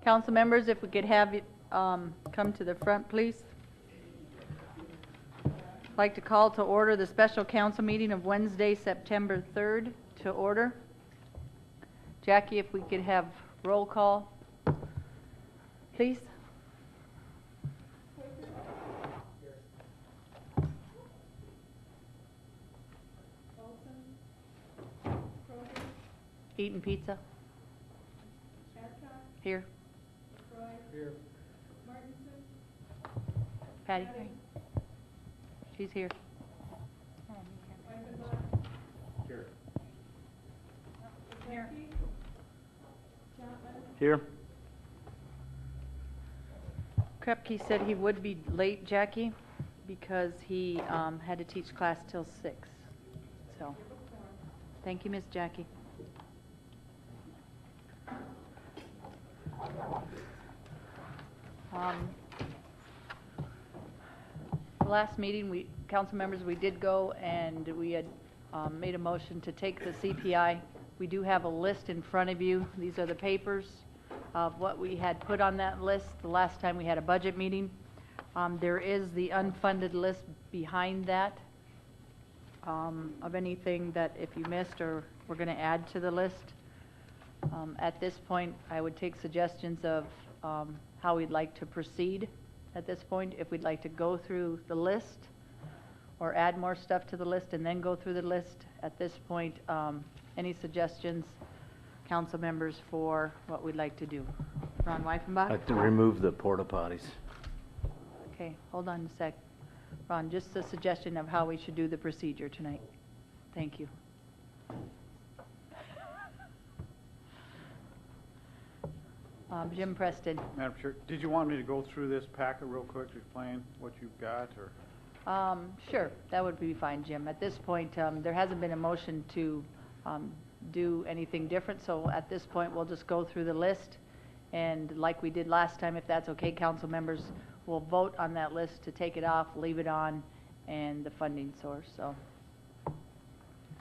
Council members, if we could have you come to the front, please. I'd like to call to order the special council meeting of Wednesday, September 3rd to order. Jackie, if we could have roll call, please. Eating pizza. Here. Here. Patty. She's here. Here. Here. Krepke said he would be late, Jackie, because he had to teach class till 6. So, thank you, Miss Jackie. The last meeting, council members, we did go and we had made a motion to take the CPI. We do have a list in front of you. These are the papers of what we had put on that list the last time we had a budget meeting. There is the unfunded list behind that of anything that if you missed or we're going to add to the list. At this point, I would take suggestions of how we'd like to proceed at this point, if we'd like to go through the list or add more stuff to the list and then go through the list. At this point, any suggestions, council members, for what we'd like to do? Ron Weifenbach? I'd like to remove the porta potties. Okay, hold on a sec. Ron, just a suggestion of how we should do the procedure tonight. Thank you. Jim Preston. Madam Chair, did you want me to go through this packet real quick to explain what you've got, or? Sure, that would be fine, Jim. At this point, there hasn't been a motion to do anything different, so at this point, we'll just go through the list. And like we did last time, if that's okay, council members will vote on that list to take it off, leave it on, and the funding source. So,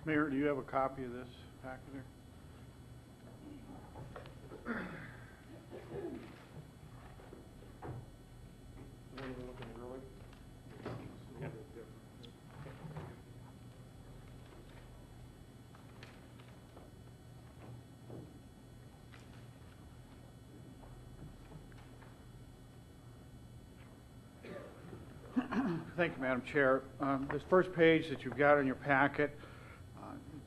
Mayor, do you have a copy of this packet here? Thank you, Madam Chair. This first page that you've got in your packet,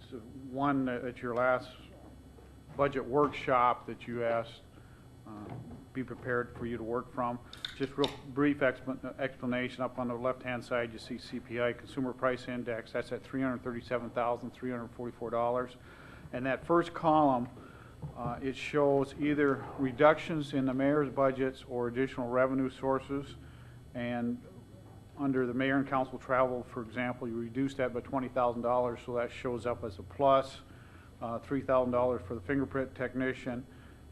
it's one at your last budget workshop that you asked be prepared for you to work from. Just real brief explanation. Up on the left-hand side, you see CPI, Consumer Price Index. That's at $337,344. And that first column, it shows either reductions in the mayor's budgets or additional revenue sources. And under the mayor and council travel, for example, you reduce that by $20,000, so that shows up as a plus. $3,000 for the fingerprint technician,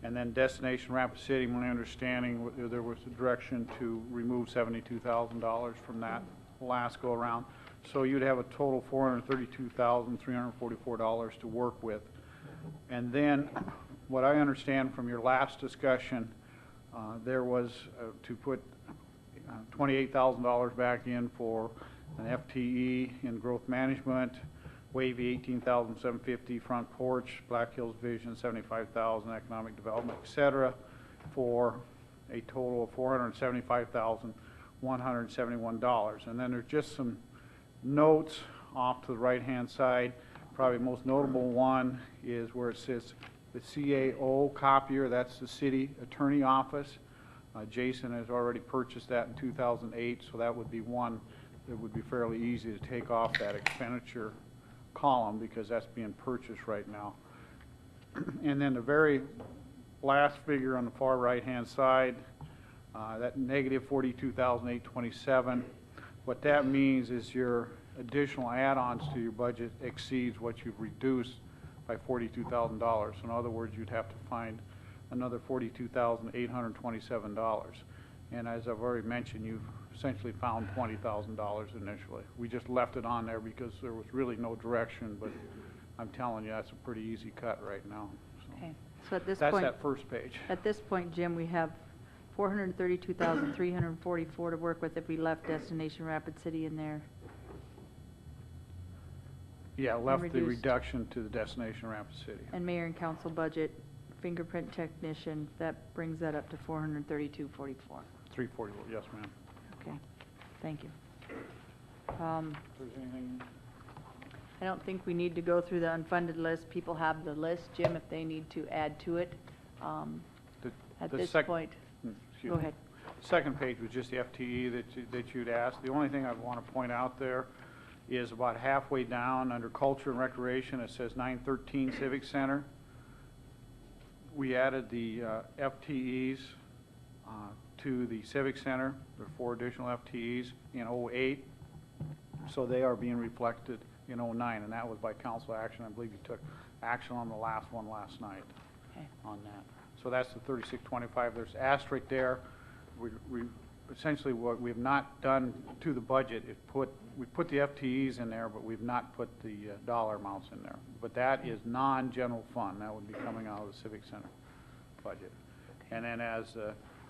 and then Destination Rapid City, my understanding, there was a direction to remove $72,000 from that last go around. So you'd have a total $432,344 to work with. And then what I understand from your last discussion, there was to put $28,000 back in for an FTE in growth management, Wavy $18,750, Front Porch, Black Hills Vision $75,000, economic development, etc., for a total of $475,171. And then there's just some notes off to the right-hand side. Probably the most notable one is where it says the CAO copier. That's the city attorney office. Jason has already purchased that in 2008, so that would be one that would be fairly easy to take off that expenditure column because that's being purchased right now. And then the very last figure on the far right-hand side, that negative $42,827. What that means is your additional add-ons to your budget exceeds what you've reduced by $42,000. In other words, you'd have to find another $42,827. And as I've already mentioned, you've essentially found $20,000 initially. We just left it on there because there was really no direction, but I'm telling you, that's a pretty easy cut right now. So. Okay. So at this That's point, that first page. at this point, Jim, we have 432,344 to work with if we left Destination Rapid City in there. Yeah, left the reduced. reduction to the Destination Rapid City. And mayor and council budget, fingerprint technician, that brings that up to 432,44. 340, yes, ma'am. Okay, thank you. If there's anything, I don't think we need to go through the unfunded list. People have the list, Jim, if they need to add to it. At the this sec- point, excuse go me. ahead. Second page was just the FTE that you'd asked. The only thing I'd want to point out there is about halfway down, under Culture and Recreation, it says 913 Civic Center. We added the FTEs to the Civic Center. There are 4 additional FTEs in '08, so they are being reflected in '09, and that was by council action. I believe you took action on the last one last night Okay. on that. So that's the 3625. There's asterisk there. We essentially, what we have not done to the budget is we put the FTEs in there, but we've not put the dollar amounts in there. But that is non-general fund. That would be coming out of the Civic Center budget. And then as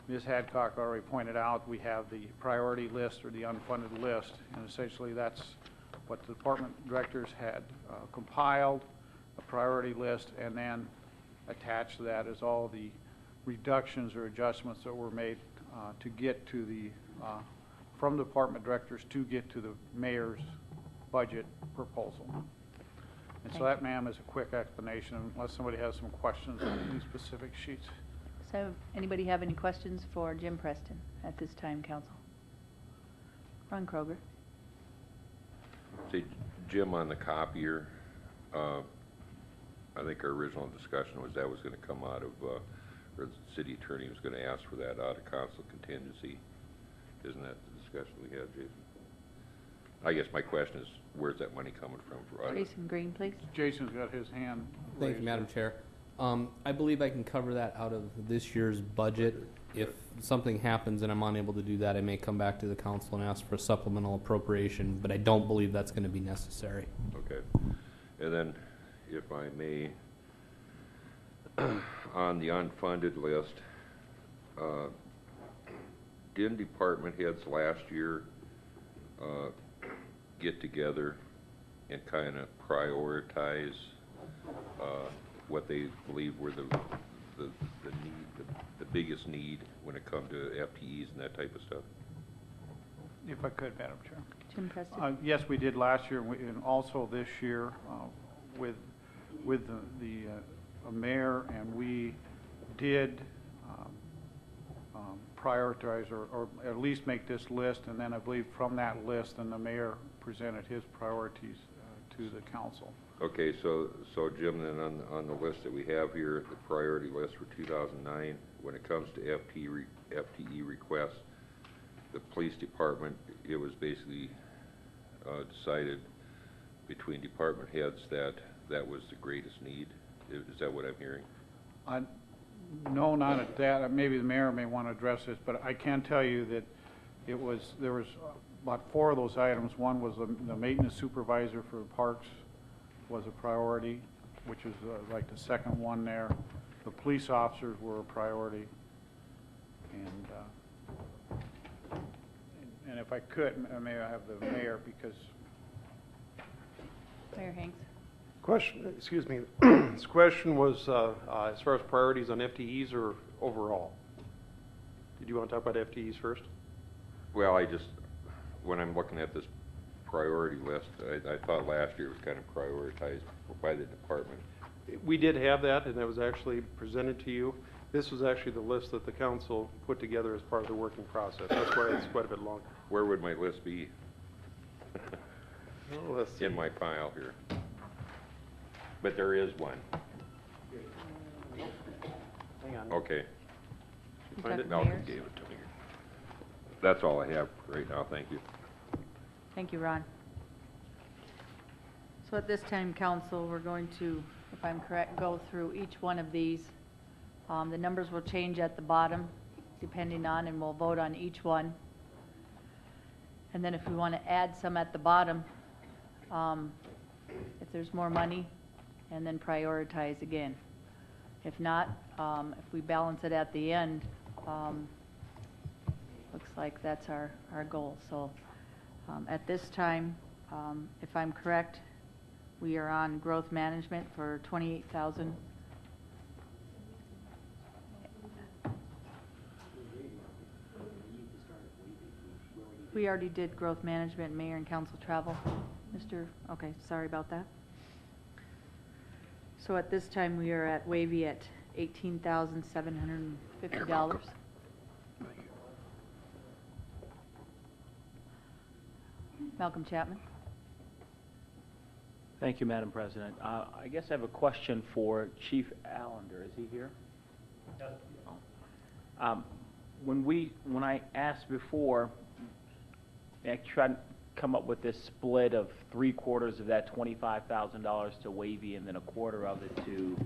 Ms. Hadcock already pointed out, we have the priority list or the unfunded list. And essentially that's what the department directors had compiled, a priority list, and then attached to that is all the reductions or adjustments that were made to get to the, from the department directors to get to the mayor's budget proposal. And so Thank that, ma'am, is a quick explanation, unless somebody has some questions on these specific sheets. So, anybody have any questions for Jim Preston at this time, council? Ron Kroger. Say, Jim, on the copier, I think our original discussion was that was going to come out of, or the city attorney was going to ask for that out of council contingency. Isn't that the discussion we had, Jason? I guess my question is, where's that money coming from? For Jason Green, please. Jason's got his hand Thank you, raised. Madam Chair. I believe I can cover that out of this year's budget. If something happens and I'm unable to do that, I may come back to the council and ask for a supplemental appropriation, but I don't believe that's going to be necessary. Okay. And then, if I may, on the unfunded list, didn't department heads last year get together and kind of prioritize what they believe were the biggest need when it comes to FTEs and that type of stuff? If I could, Madam Chair. Jim Preston. Yes, we did last year, and also this year with the mayor, and we did prioritize or at least make this list, and then I believe from that list, then the mayor presented his priorities to the council. Okay, so Jim, then on the list that we have here, the priority list for 2009, when it comes to FTE requests, the police department, it was basically decided between department heads that that was the greatest need. Is that what I'm hearing? No, not at that. Maybe the mayor may want to address this, but I can tell you that there was about 4 of those items. One was the maintenance supervisor for parks was a priority, which is like the second one there. The police officers were a priority, and if I could, may I have the mayor, because Mayor Hanks. Question, excuse me, this question was as far as priorities on FTEs or overall? Did you want to talk about FTEs first? Well, when I'm looking at this priority list, I thought last year it was kind of prioritized by the department. We did have that, and that was actually presented to you. This was actually the list that the council put together as part of the working process. That's why it's quite a bit longer. Where would my list be Well, let's see. in my pile here? But there is one. Hang on. Okay. You Find got it? the Malcolm mayor's? gave it to me. That's all I have right now, thank you. Thank you, Ron. So at this time, council, we're going to, if I'm correct, go through each one of these. The numbers will change at the bottom, depending on, and we'll vote on each one. And then if we want to add some at the bottom, if there's more money, and then prioritize again. If not, if we balance it at the end, looks like that's our goal. So at this time, if I'm correct, we are on growth management for 28,000. We already did growth management, mayor and council travel. Okay, sorry about that. So at this time, we are at Wavy at $18,750. Malcolm Chapman. Thank you, Madam President. I guess I have a question for Chief Allender. Is he here? When I asked before, I tried to come up with this split of 3/4 of that $25,000 to Wavy and then 1/4 of it to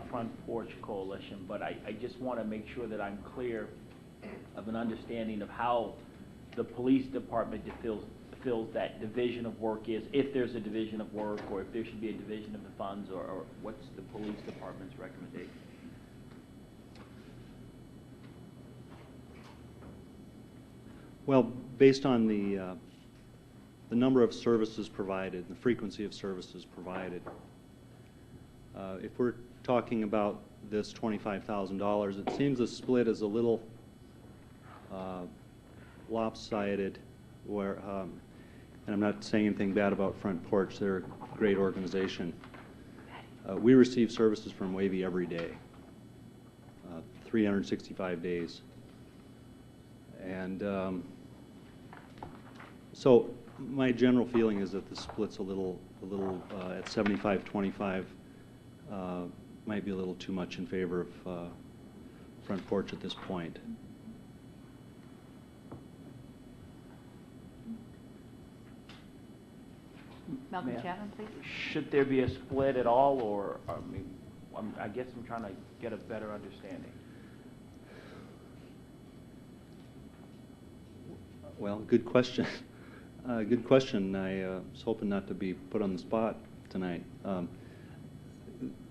Front Porch Coalition. But I just want to make sure that I'm clear of an understanding of how the police department feels that division of work is, if there's a division of work, or if there should be a division of the funds, or what's the police department's recommendation? Well, based on the number of services provided, the frequency of services provided, if we're talking about this $25,000, it seems the split is a little lopsided, where, and I'm not saying anything bad about Front Porch, they're a great organization. We receive services from Wavy every day, 365 days. And so my general feeling is that the split's a little at 75-25 might be a little too much in favor of Front Porch at this point. Malcolm Ma'am. Chapman, please. Should there be a split at all, or, I mean, I guess I'm trying to get a better understanding. Well, good question. Good question. I was hoping not to be put on the spot tonight.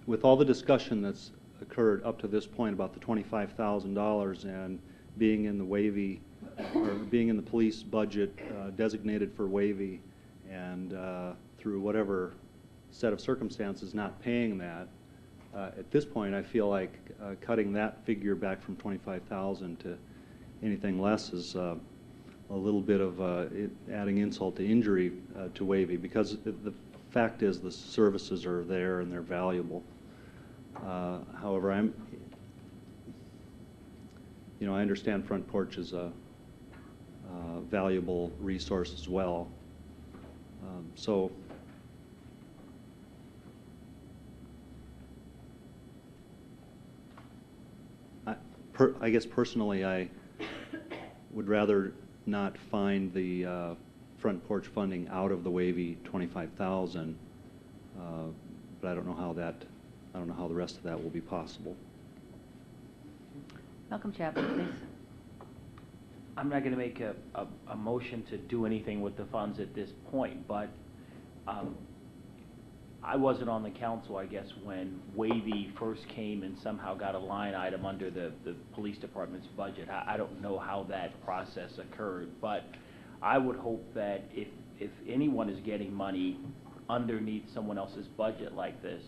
With all the discussion that's occurred up to this point about the $25,000 and being in the Wavy, or being in the police budget designated for Wavy, and through whatever set of circumstances not paying that, at this point I feel like cutting that figure back from 25,000 to anything less is a little bit of adding insult to injury to Wavy, because the fact is the services are there and they're valuable. However, I understand Front Porch is a valuable resource as well. So I guess personally I would rather not find the Front Porch funding out of the Wavy 25,000, but I don't know how the rest of that will be possible. Malcolm Chapman, please. I'm not going to make a motion to do anything with the funds at this point, but I wasn't on the council, I guess, when Wavy first came and somehow got a line item under the police department's budget. I don't know how that process occurred, but I would hope that if anyone is getting money underneath someone else's budget like this,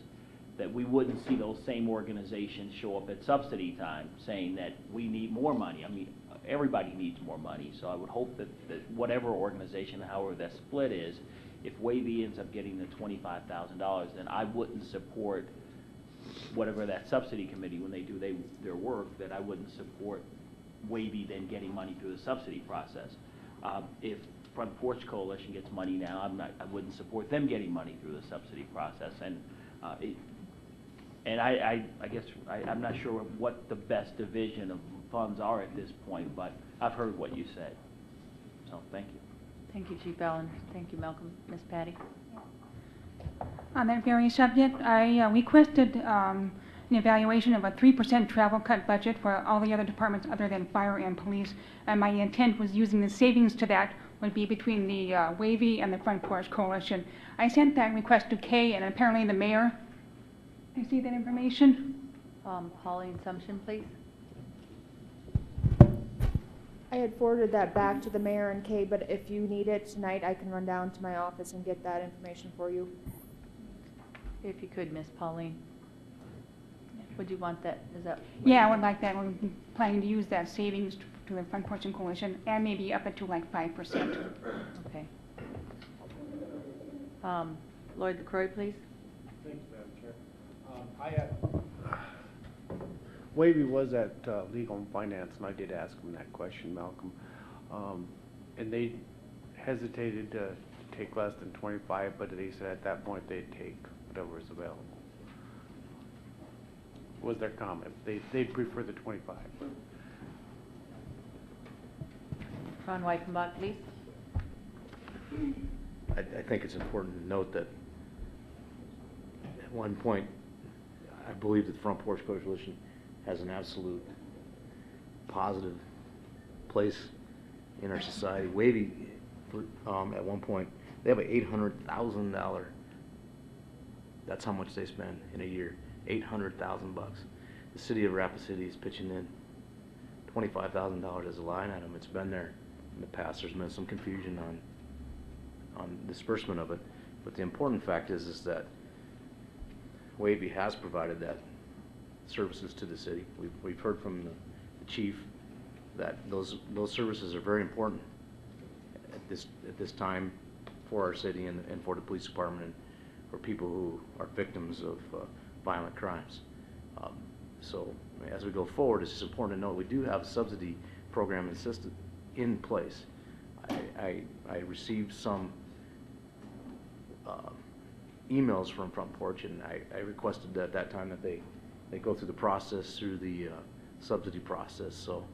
that we wouldn't see those same organizations show up at subsidy time saying that we need more money. I mean, everybody needs more money, so I would hope that whatever organization, however that split is, if Wavy ends up getting the $25,000, then I wouldn't support whatever that subsidy committee, when they do their work, that I wouldn't support Wavy then getting money through the subsidy process. If Front Porch Coalition gets money now, I wouldn't support them getting money through the subsidy process. And I guess I'm not sure what the best division of funds are at this point, but I've heard what you said. So thank you. Thank you, Chief Allen. Thank you, Malcolm. Ms. Patty. On that very subject, I requested an evaluation of a 3% travel cut budget for all the other departments other than fire and police. And my intent was using the savings to that would be between the Wavy and the Front Porch Coalition. I sent that request to Kay and apparently the mayor. I see that information. Pauline Sumption, please. I had forwarded that back to the mayor and Kay, but if you need it tonight, I can run down to my office and get that information for you. If you could, Miss Pauline. Would you want that, is that? Yeah, I would like that. We're planning to use that savings to the Front Porch and Coalition, and maybe up it to like 5%. Okay. Lloyd LaCroix, please. Thanks, Madam Chair. Wavy was at Legal and Finance, and I did ask him that question, Malcolm. And they hesitated to take less than 25, but they said at that point they'd take whatever is available. Was their comment. They'd prefer the 25. Ron Weifenbach, please. I think it's important to note that at one point, I believe that the Front Porch Coalition has an absolute positive place in our society. Wavy, at one point, they have an $800,000. That's how much they spend in a year. $800,000 bucks. The city of Rapid City is pitching in $25,000 as a line item. It's been there in the past. There's been some confusion on disbursement of it, but the important fact is that Wavy has provided that services to the city. We've heard from the chief that those services are very important at this time for our city and for the police department and for people who are victims of violent crimes. So as we go forward, it's just important to note we do have a subsidy program in place. I received some emails from Front Porch, and I requested at that time that they go through the process through the subsidy process. So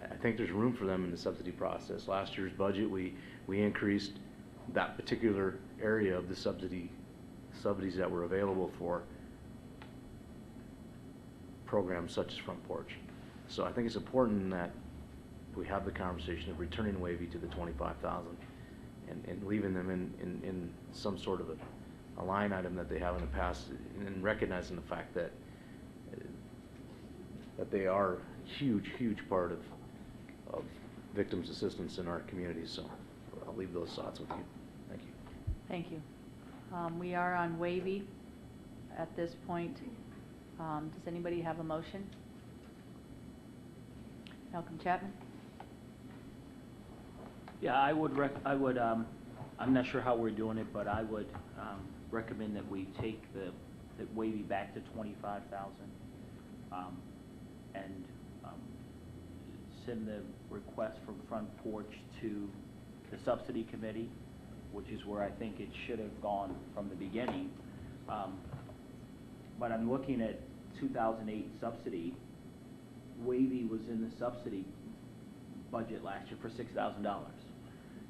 I think there's room for them in the subsidy process. Last year's budget, we increased that particular area of the subsidies that were available for programs such as Front Porch. So I think it's important that we have the conversation of returning Wavy to the 25,000 and leaving them in some sort of a line item that they have in the past, and recognizing the fact that they are a huge part of victims assistance in our community. So I'll leave those thoughts with you. Thank you. Thank you. We are on Wavy at this point. Does anybody have a motion? Malcolm Chapman? Yeah, I would, I'm not sure how we're doing it, but I would recommend that we take the Wavy back to 25,000 and send the request from Front Porch to the subsidy committee, which is where I think it should have gone from the beginning. But I'm looking at 2008 subsidy. Wavy was in the subsidy budget last year for $6,000.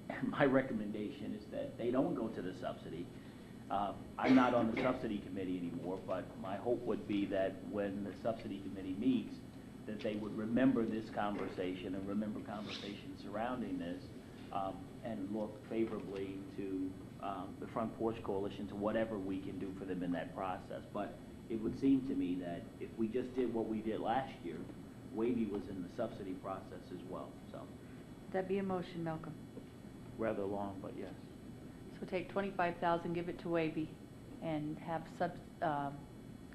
And my recommendation is that they don't go to the subsidy. I'm not on the subsidy committee anymore, but my hope would be that when the subsidy committee meets, that they would remember this conversation and remember conversations surrounding this, and look favorably to the Front Porch Coalition, to whatever we can do for them in that process. But it would seem to me that if we just did what we did last year, Wavy was in the subsidy process as well. So That'd be a motion, Malcolm. rather long, but yes. So take 25,000, give it to Wavy, and have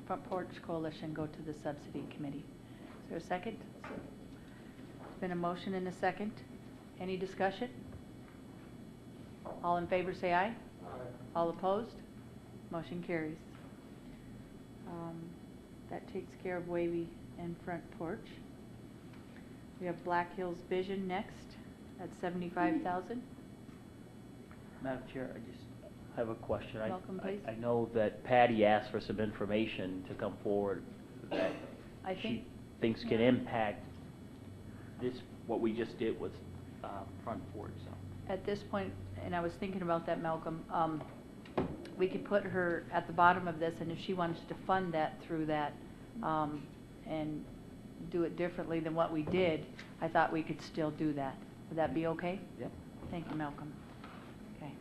Front Porch Coalition go to the subsidy committee. Is there a second? There's been a motion and a second. Any discussion? All in favor say aye. Aye. All opposed? Motion carries. That takes care of Wavy and Front Porch. We have Black Hills Vision next at 75,000. Madam Chair, I just have a question. Malcolm, please. I know that Patty asked for some information to come forward that I she think thinks can impact this, what we just did with Front Porch. So. at this point, and I was thinking about that, Malcolm, we could put her at the bottom of this, and if she wants to fund that through that, and do it differently than what we did, I thought we could still do that. Would that be okay? Yep. Thank you, Malcolm. Okay.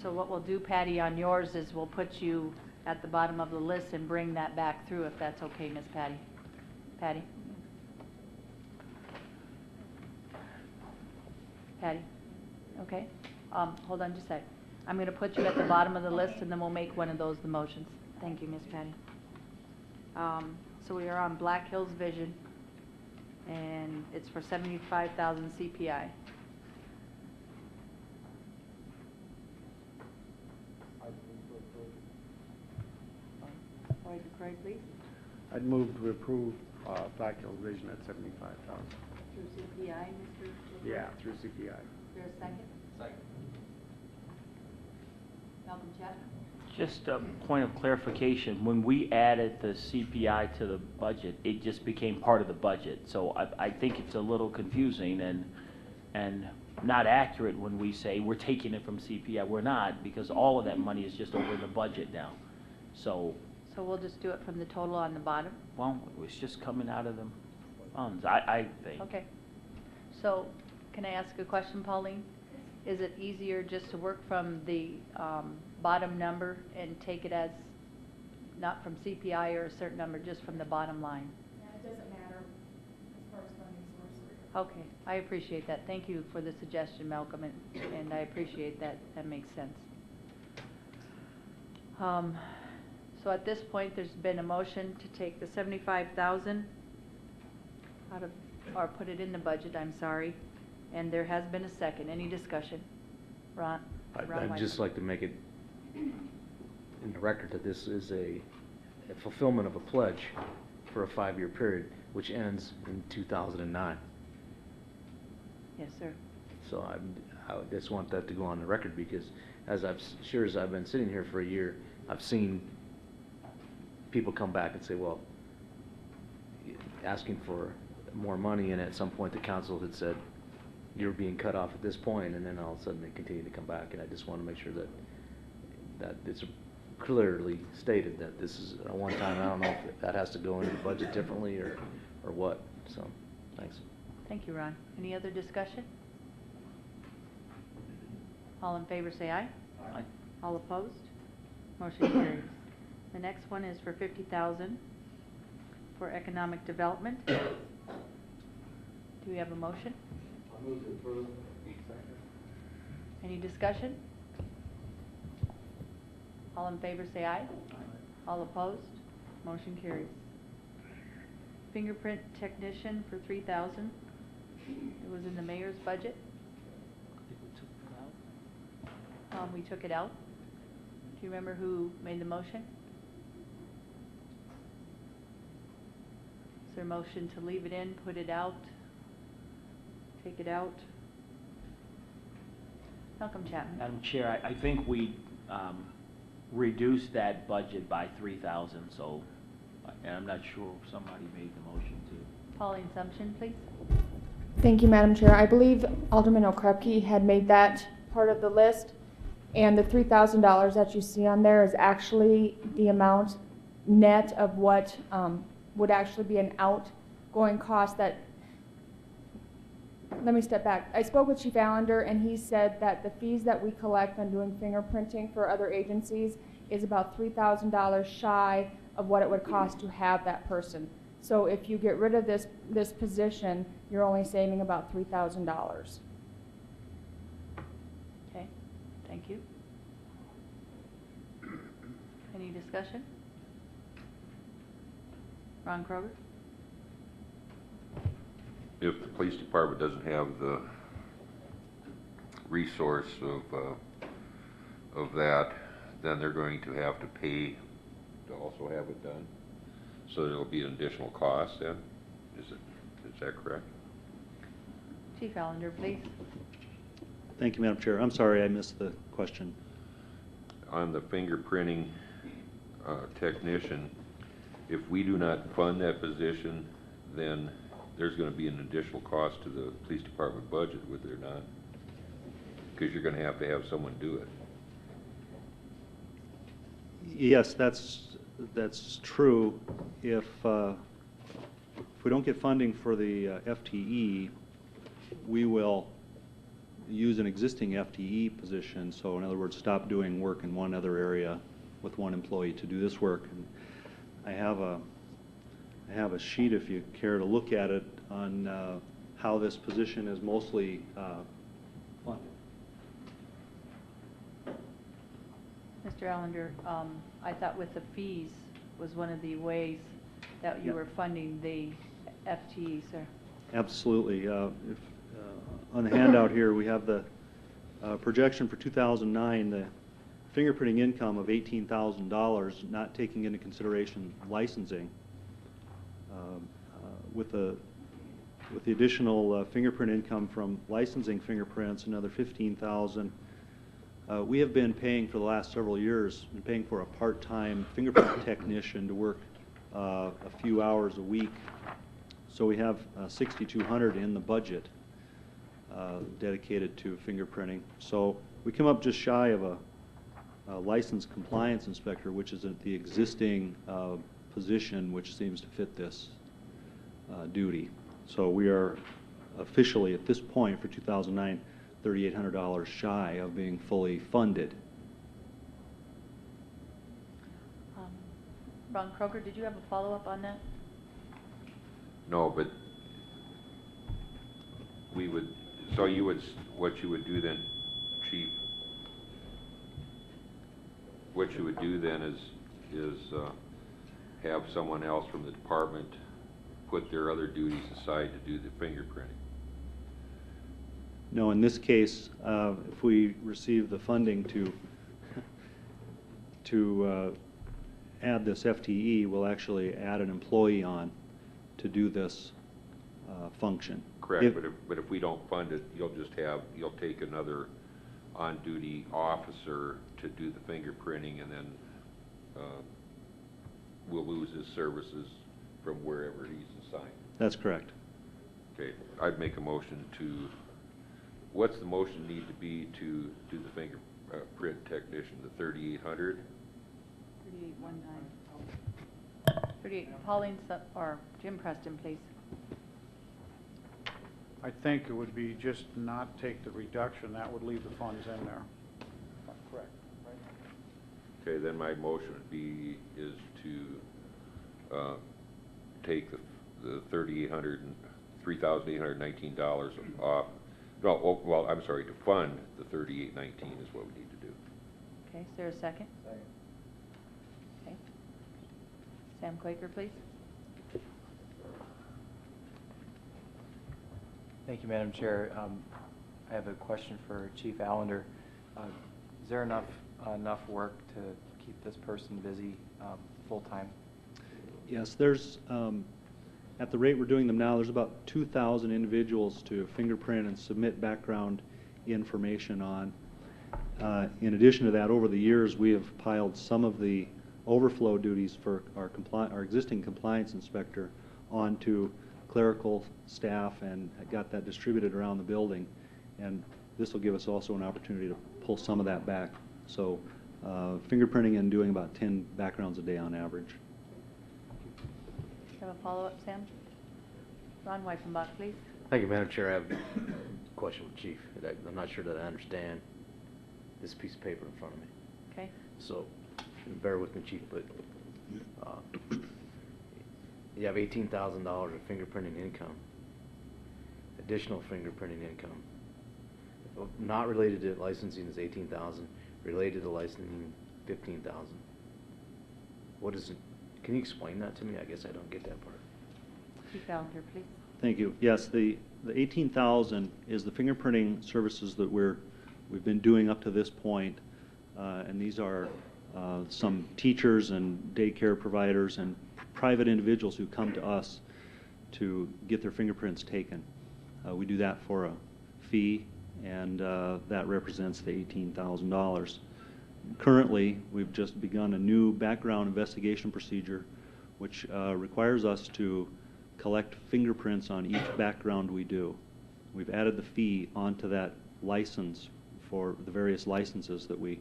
So what we'll do, Patty, on yours is we'll put you at the bottom of the list and bring that back through, if that's okay, Ms. Patty. Patty? Patty? Okay. Hold on just a sec. I'm going to put you at the bottom of the list, and then we'll make one of those the motions. Thank you, Ms. Patty. So we are on Black Hills Vision, and it's for 75,000 CPI. Craig, please. I'd move to approve Black Hills Vision at 75,000. Through CPI, Mr. Yeah, through CPI. Is there a second? Second. Malcolm Chapman? Just a point of clarification, when we added the CPI to the budget, it just became part of the budget. So I think it's a little confusing and not accurate when we say we're taking it from CPI. We're not, because all of that money is just over the budget now. So we'll just do it from the total on the bottom? well, it's just coming out of the funds, I think. Okay. So, can I ask a question, Pauline? Is it easier just to work from the bottom number and take it as, not from CPI or a certain number, just from the bottom line? Yeah, it doesn't matter as far as funding source. Okay, I appreciate that. Thank you for the suggestion, Malcolm, and I appreciate that. That makes sense. So at this point, there's been a motion to take the 75,000 out of, or put it in the budget, I'm sorry, and there has been a second. Any discussion? Ron? I'd just like to make it in the record that this is a fulfillment of a pledge for a 5-year period, which ends in 2009. Yes, sir. So I just want that to go on the record, because as I've been sitting here for a year, I've seen people come back and say, well, asking for more money, and at some point the council had said, you're being cut off at this point, and then all of a sudden they continue to come back, and I just want to make sure that it's clearly stated that this is a one-time. I don't know if that has to go into the budget differently or what, so, thanks. Thank you, Ron. Any other discussion? All in favor say aye. Aye. All opposed? Motion carries. The next one is for 50,000 for economic development. Do we have a motion? I'll move to approve. Any discussion? All in favor say aye. All opposed? Motion carries. Fingerprint technician for 3,000. It was in the mayor's budget. We took it out. Do you remember who made the motion? Is there a motion to leave it in, put it out, take it out? Malcolm Chapman. Madam Chair, I think we reduced that budget by 3,000, so, and I'm not sure if somebody made the motion to. Pauline Sumption, please. Thank you, Madam Chair. I believe Alderman Okrepke had made that part of the list, and the $3,000 that you see on there is actually the amount net of what would actually be an outgoing cost that, let me step back. I spoke with Chief Allender, and he said that the fees that we collect on doing fingerprinting for other agencies is about $3,000 shy of what it would cost to have that person. So if you get rid of this position, you're only saving about $3,000. Okay, thank you. Any discussion? Ron Kroger? If the police department doesn't have the resource of that, then they're going to have to pay to also have it done. So there'll be an additional cost then? Is that correct? Chief Allender, please. Thank you, Madam Chair. I'm sorry I missed the question. On the fingerprinting technician, if we do not fund that position, then there's going to be an additional cost to the police department budget, would there not? Because you're going to have someone do it. Yes, that's true. If we don't get funding for the FTE, we will use an existing FTE position. So in other words, stop doing work in one other area with one employee to do this work. And I have a sheet, if you care to look at it, on how this position is mostly funded. Mr. Allender, I thought with the fees was one of the ways that you Yeah. were funding the FTE, sir. Absolutely. On the handout here, we have the projection for 2009, the fingerprinting income of $18,000, not taking into consideration licensing. With the additional fingerprint income from licensing fingerprints, another $15,000. We have been paying for the last several years, been paying for a part-time fingerprint technician to work a few hours a week. So we have $6,200 in the budget dedicated to fingerprinting. So we come up just shy of a licensed compliance inspector, which is the existing position which seems to fit this duty. So we are officially at this point for 2009 $3,800 shy of being fully funded. Ron Kroger, did you have a follow-up on that? No, but we would, so you would, what you would do then, Chief, what you would do then is have someone else from the department put their other duties aside to do the fingerprinting. No, in this case, if we receive the funding to add this FTE, we'll actually add an employee on to do this function. Correct, but if we don't fund it, you'll take another on-duty officer to do the fingerprinting, and then we'll lose his services from wherever he's assigned. That's correct. Okay, I'd make a motion to, what's the motion need to be to do the fingerprint technician, the 3,800? 3819. 38, Pauline, or Jim Preston, please. I think it would be just not take the reduction, that would leave the funds in there. Correct, right? Okay, then my motion would be, is to take the $3,819 off, no, well, I'm sorry, to fund the 3,819 is what we need to do. Okay, is there a second? Second. Okay. Sam Quaker, please. Thank you, Madam Chair. I have a question for Chief Allender. Is there enough work to keep this person busy full-time? Yes, there's, at the rate we're doing them now, there's about 2,000 individuals to fingerprint and submit background information on. In addition to that, over the years, we have piled some of the overflow duties for our existing compliance inspector onto clerical staff and got that distributed around the building. And this will give us also an opportunity to pull some of that back. So fingerprinting and doing about 10 backgrounds a day on average. Have a follow-up, Sam? Ron Weifenbach, please. Thank you, Madam Chair. I have a question for Chief. I'm not sure that I understand this piece of paper in front of me. Okay. So, bear with me, Chief, but you have $18,000 of fingerprinting income, additional fingerprinting income. Not related to licensing is $18,000, related to licensing $15,000. What is it? Can you explain that to me? I guess I don't get that part. Chief Allender, please. Thank you. Yes, the 18,000 is the fingerprinting services that we've been doing up to this point, and these are some teachers and daycare providers and private individuals who come to us to get their fingerprints taken. We do that for a fee, and that represents the $18,000. Currently, we've just begun a new background investigation procedure which requires us to collect fingerprints on each background we do. We've added the fee onto that license for the various licenses that we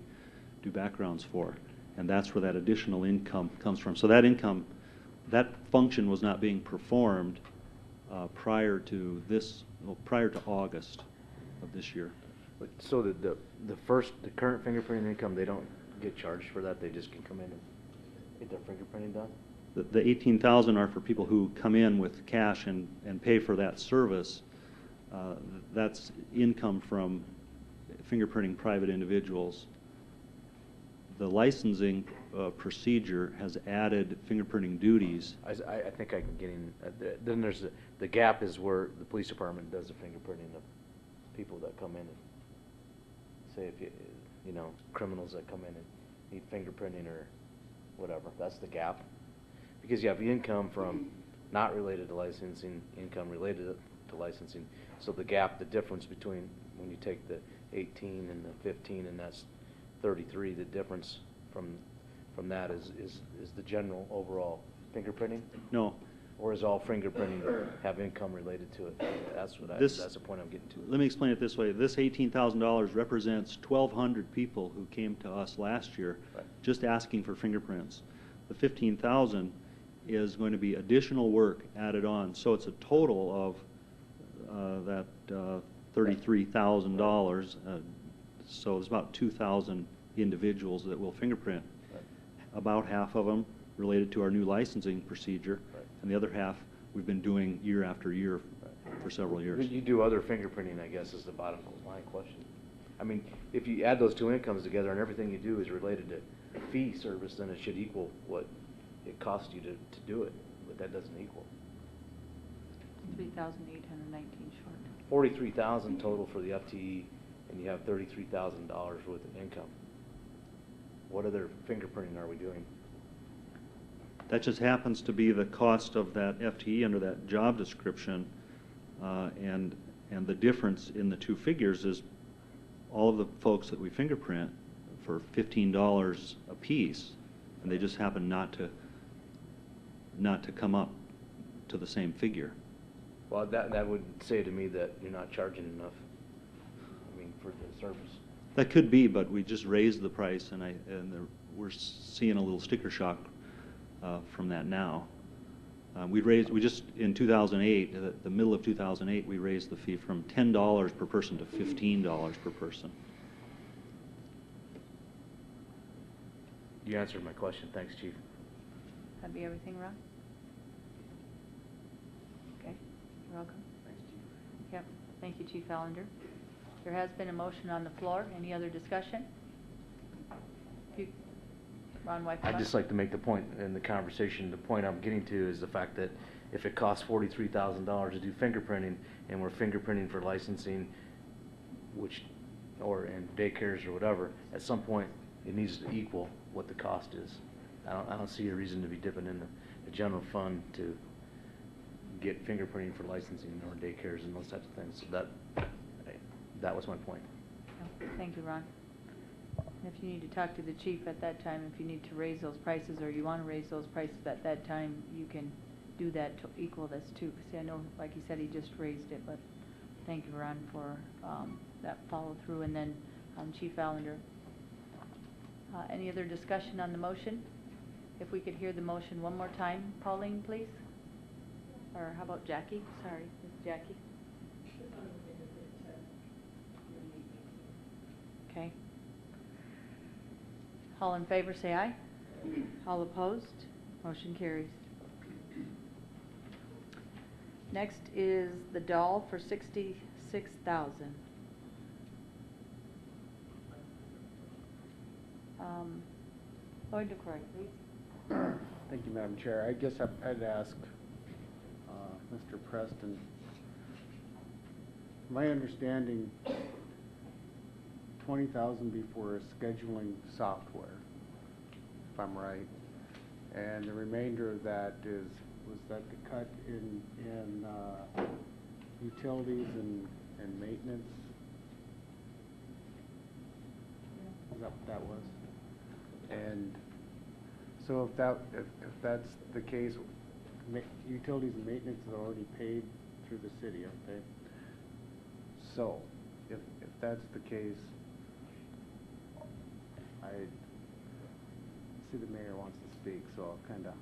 do backgrounds for, and that's where that additional income comes from. So that income, that function was not being performed prior to August of this year. So the current fingerprinting income, they don't get charged for that? They just can come in and get their fingerprinting done? The 18,000 are for people who come in with cash and pay for that service. That's income from fingerprinting private individuals. The licensing procedure has added fingerprinting duties. I think I can get in. Then there's the gap is where the police department does the fingerprinting of people that come in and say if you know, criminals that come in and need fingerprinting or whatever. That's the gap. Because you have income from not related to licensing, income related to licensing. So the gap, the difference between when you take the 18 and the 15 and that's 33, the difference from that is the general overall fingerprinting? No. Or is all fingerprinting have income related to it? That's the point I'm getting to. Let me explain it this way. This $18,000 represents 1,200 people who came to us last year just asking for fingerprints. The 15,000 is going to be additional work added on. So it's a total of that $33,000. So it's about 2,000 individuals that will fingerprint. About half of them related to our new licensing procedure, and the other half we've been doing year after year for several years. You do other fingerprinting, I guess, is the bottom line question. I mean, if you add those two incomes together and everything you do is related to fee service, then it should equal what it costs you to do it, but that doesn't equal. 3,819 short. 43,000 total for the FTE, and you have $33,000 worth of income. What other fingerprinting are we doing? That just happens to be the cost of that FTE under that job description, and the difference in the two figures is all of the folks that we fingerprint for $15 a piece, and they just happen not to come up to the same figure. Well, that would say to me that you're not charging enough, I mean, for the service. That could be, but we just raised the price, and we're seeing a little sticker shock from that now. We just in 2008, the middle of 2008, we raised the fee from $10 per person to $15 per person. You answered my question. Thanks, Chief. That'd be everything, Ron? Okay, you're welcome. Thanks, Chief. Yep, thank you, Chief Allender. There has been a motion on the floor. Any other discussion? Ron Wyckoff? I'd just like to make the point in the conversation, the point I'm getting to is the fact that if it costs $43,000 to do fingerprinting, and we're fingerprinting for licensing, or in daycares or whatever, at some point it needs to equal what the cost is. I don't see a reason to be dipping in the general fund to get fingerprinting for licensing or daycares and those types of things. So that was my point. Thank you, Ron. If you need to talk to the chief at that time, if you need to raise those prices or you want to raise those prices at that time, you can do that to equal this too. See, I know, like he said, he just raised it, but thank you, Ron, for that follow through. And then Chief Allender, any other discussion on the motion? If we could hear the motion one more time, Pauline, please. Or how about Jackie? Sorry, Ms. Jackie. Okay. All in favor, say aye. All opposed? Motion carries. Next is the doll for $66,000. Lloyd DeCroy, please. Thank you, Madam Chair. I guess I'd ask Mr. Preston. My understanding, 20,000 before a scheduling software, if I'm right, and the remainder of that was that the cut in utilities and maintenance? Is that what that was? And so if that's the case, utilities and maintenance are already paid through the city, aren't they? So, if that's the case, I see the mayor wants to speak, so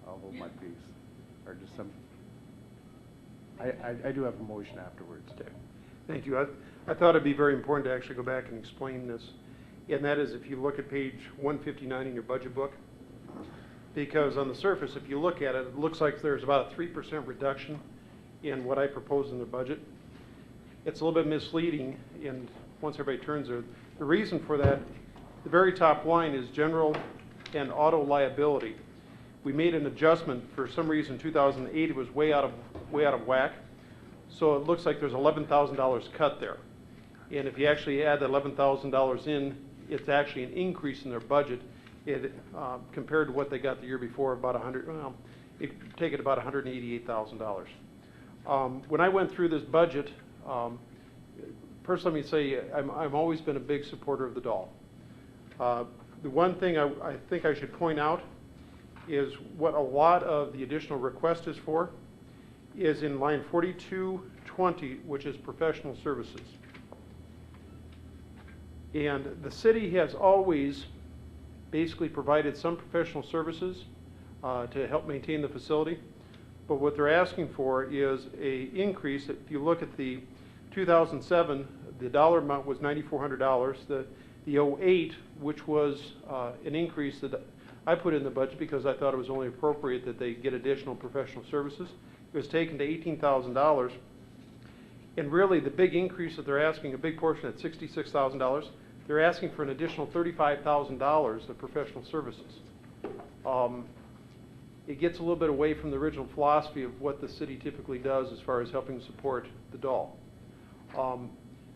I'll hold my peace. Or just I do have a motion afterwards. Okay. Thank you. I thought it'd be very important to actually go back and explain this and that is if you look at page 159 in your budget book. Because on the surface, if you look at it, it looks like there's about a 3% reduction in what I proposed in the budget. It's a little bit misleading, and once everybody turns there, the reason for that, the very top line is general and auto liability. We made an adjustment for some reason. 2008 it was way out of whack, so it looks like there's $11,000 cut there. And if you actually add that $11,000 in, it's actually an increase in their budget. Compared to what they got the year before, about take it about $188,000. When I went through this budget, first let me say I've always been a big supporter of the doll. The one thing I think I should point out is what a lot of the additional request is for is in line 4220, which is professional services. And the city has always basically provided some professional services to help maintain the facility. But what they're asking for is a increase. If you look at the 2007, the dollar amount was $9,400. The 08, which was an increase that I put in the budget because I thought it was only appropriate that they get additional professional services, it was taken to $18,000. And really the big increase that they're asking, a big portion at $66,000, they're asking for an additional $35,000 of professional services. It gets a little bit away from the original philosophy of what the city typically does as far as helping support the doll.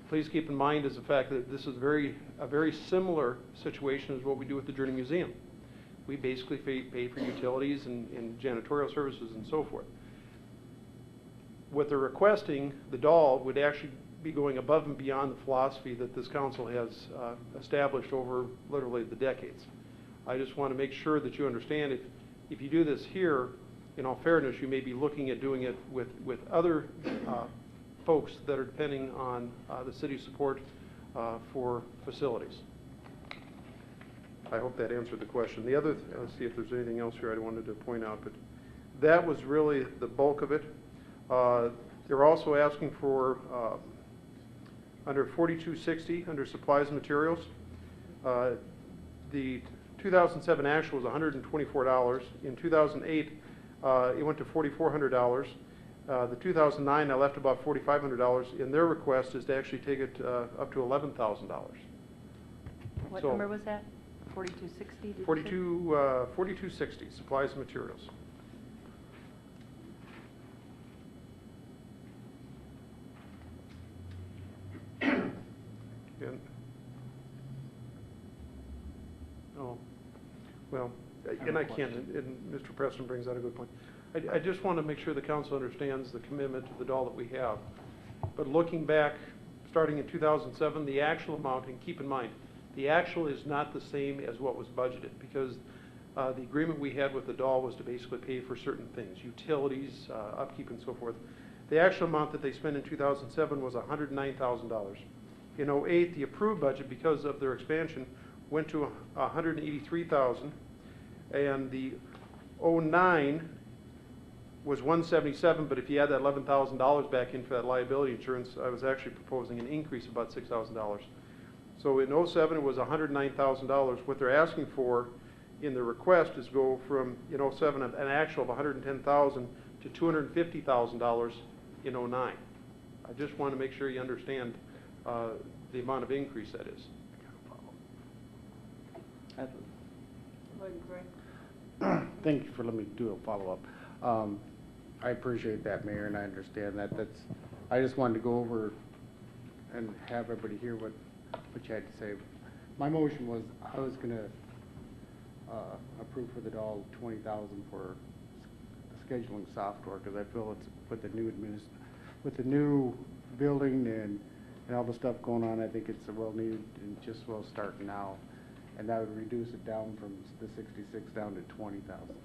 Please keep in mind is the fact that this is a very similar situation as what we do with the Journey Museum. We basically pay for utilities and janitorial services and so forth. What they're requesting, the doll, would actually be going above and beyond the philosophy that this council has established over literally the decades. I just want to make sure that you understand if you do this here, in all fairness, you may be looking at doing it with other folks that are depending on the city's support for facilities. I hope that answered the question. The other, let's see if there's anything else here I wanted to point out, but that was really the bulk of it. They're also asking for under 4260, under supplies and materials, the 2007 actual was $124. In 2008, it went to $4,400. The 2009, I left about $4,500. And their request is to actually take it up to $11,000. What number was that? 4260? 4260, supplies and materials. Well, and I can't, and Mr. Preston brings out a good point. I just want to make sure the council understands the commitment to the doll that we have. But looking back, starting in 2007, the actual amount, and keep in mind, the actual is not the same as what was budgeted because the agreement we had with the doll was to basically pay for certain things, utilities, upkeep and so forth. The actual amount that they spent in 2007 was $109,000. In 08, the approved budget, because of their expansion, went to $183,000, and the 09 was $177,000, but if you add that $11,000 back in for that liability insurance, I was actually proposing an increase of about $6,000. So in 07 it was $109,000. What they're asking for in the request is go from, in 07, an actual of $110,000 to $250,000 in 09. I just want to make sure you understand the amount of increase that is. Thank you for letting me do a follow-up. I appreciate that, Mayor, and I understand that. I just wanted to go over and have everybody hear what you had to say. My motion was I was going to approve for the doll $20,000 for scheduling software because I feel it's with the new building and all the stuff going on. I think it's well needed and just well starting now. And that would reduce it down from the 66 down to 20,000.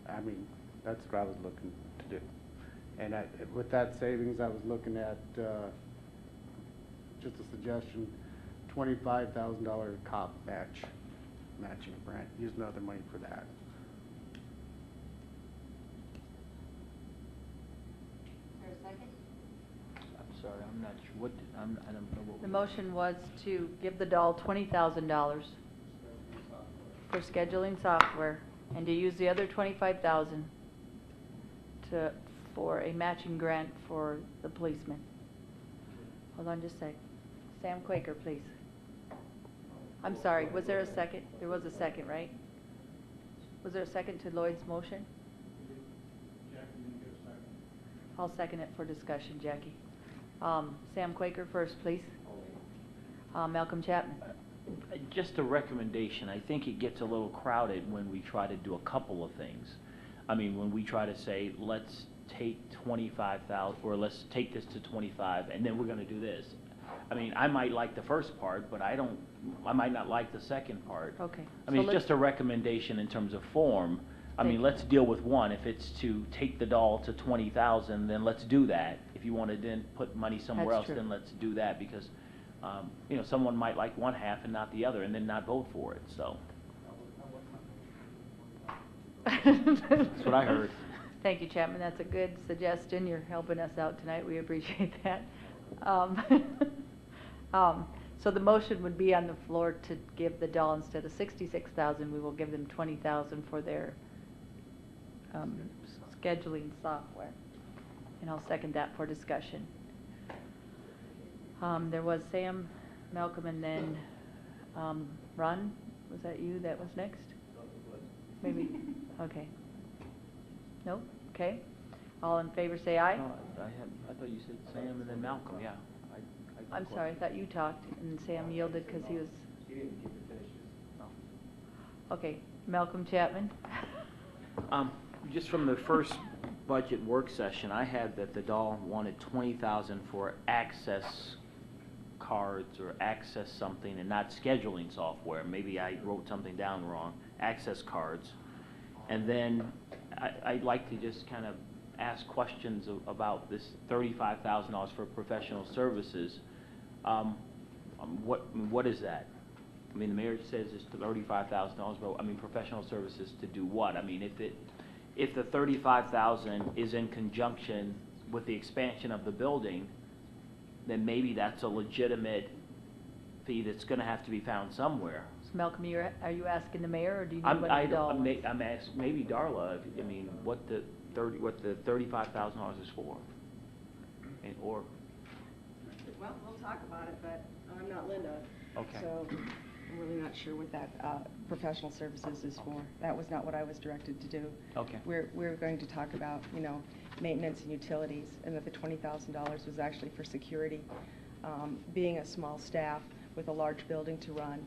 I mean, that's what I was looking to do. And with that savings, I was looking at just a suggestion, $25,000 cop matching grant, using other money for that. Is there a second? sorry, I'm not sure, what, I don't know what. The motion was to give the doll $20,000 for scheduling software, and to use the other $25,000 for a matching grant for the policemen. Hold on just a sec. Sam Quaker, please. I'm sorry, was there a second? There was a second, right? Was there a second to Lloyd's motion? I'll second it for discussion, Jackie. Sam Quaker first, please. Malcolm Chapman. Just a recommendation, I think it gets a little crowded when we try to do a couple of things. I mean, when we try to say, let's take 25,000, or let's take this to 25, and then we're gonna do this. I mean, I might like the first part, but I might not like the second part. Okay. I mean, So it's just a recommendation in terms of form. I mean, let's deal with one. If it's to take the doll to 20,000, then let's do that. If you want to then put money somewhere That's else, true. then let's do that, because, you know, someone might like one half and not the other, and then not vote for it, so. That's what I heard. Thank you, Chapman. That's a good suggestion. You're helping us out tonight. We appreciate that. So the motion would be on the floor to give the doll, instead of $66,000, we will give them $20,000 for their scheduling software. And I'll second that for discussion. There was Sam, Malcolm, and then Ron. Was that you that was next? Maybe. Okay. No? Okay. All in favor say aye. No, I thought you said Sam and then Malcolm, yeah. I'm sorry, I thought you talked, and Sam yielded because he was... He didn't get to finish his. Okay, Malcolm Chapman. Just from the first budget work session, I had that the doll wanted 20,000 for access cards or access something, and not scheduling software. Maybe I wrote something down wrong. Access cards. And then I'd like to just kind of ask questions about this $35,000 for professional services. What is that? I mean, the mayor says it's $35,000, but I mean, professional services to do what? I mean, if the $35,000 is in conjunction with the expansion of the building, then maybe that's a legitimate fee that's going to have to be found somewhere. So Malcolm, are you asking the mayor, or do you know what the doll wants? I'm asking maybe Darla. I mean, what the $35,000 is for, or. Well, we'll talk about it, but I'm not Linda. Okay. So I'm really not sure what that professional services is for. That was not what I was directed to do. Okay. We're going to talk about, you know, maintenance and utilities, and that the $20,000 was actually for security. Being a small staff with a large building to run,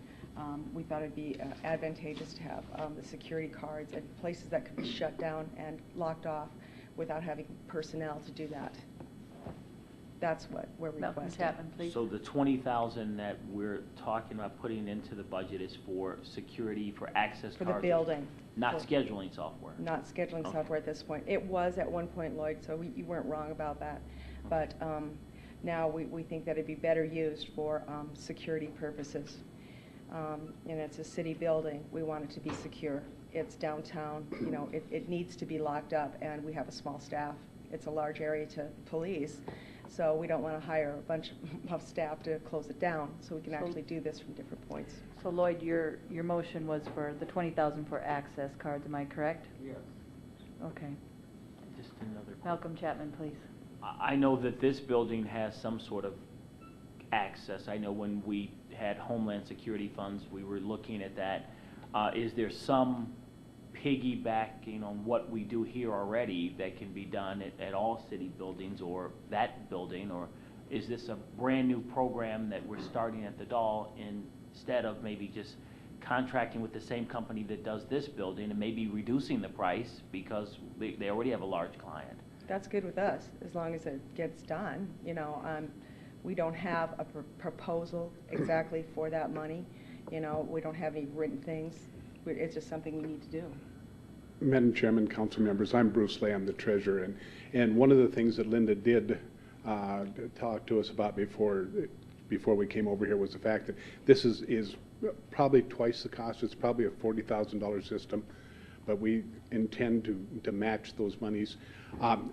we thought it'd be advantageous to have the security cards at places that could be shut down and locked off without having personnel to do that. That's what we're Malcolm requesting. Chapman, please. So the 20,000 that we're talking about putting into the budget is for security, for access For cards? the building. Not For- scheduling software? Not scheduling Okay. software at this point. It was at one point, Lloyd, so you weren't wrong about that. But now we think that it'd be better used for security purposes. And it's a city building. We want it to be secure. It's downtown, you know, it needs to be locked up, and we have a small staff. It's a large area to police, so we don't want to hire a bunch of staff to close it down, so we can actually do this from different points. So Lloyd, your motion was for the $20,000 for access cards, am I correct? Yes. Okay. Just another. Malcolm Chapman, please. I know that this building has some sort of access. I know when we had Homeland Security funds, we were looking at that. Is there some piggybacking on what we do here already that can be done at all city buildings, or that building, or is this a brand new program that we're starting at the Doll instead of maybe just contracting with the same company that does this building and maybe reducing the price because they already have a large client? That's good with us, as long as it gets done. You know, we don't have a proposal exactly for that money. You know, we don't have any written things. It's just something we need to do. Madam Chairman, council members, I'm Bruce Lay, I'm the treasurer, and one of the things that Linda did talk to us about before we came over here was the fact that this is probably twice the cost. It's probably a $40,000 system, but we intend to match those monies.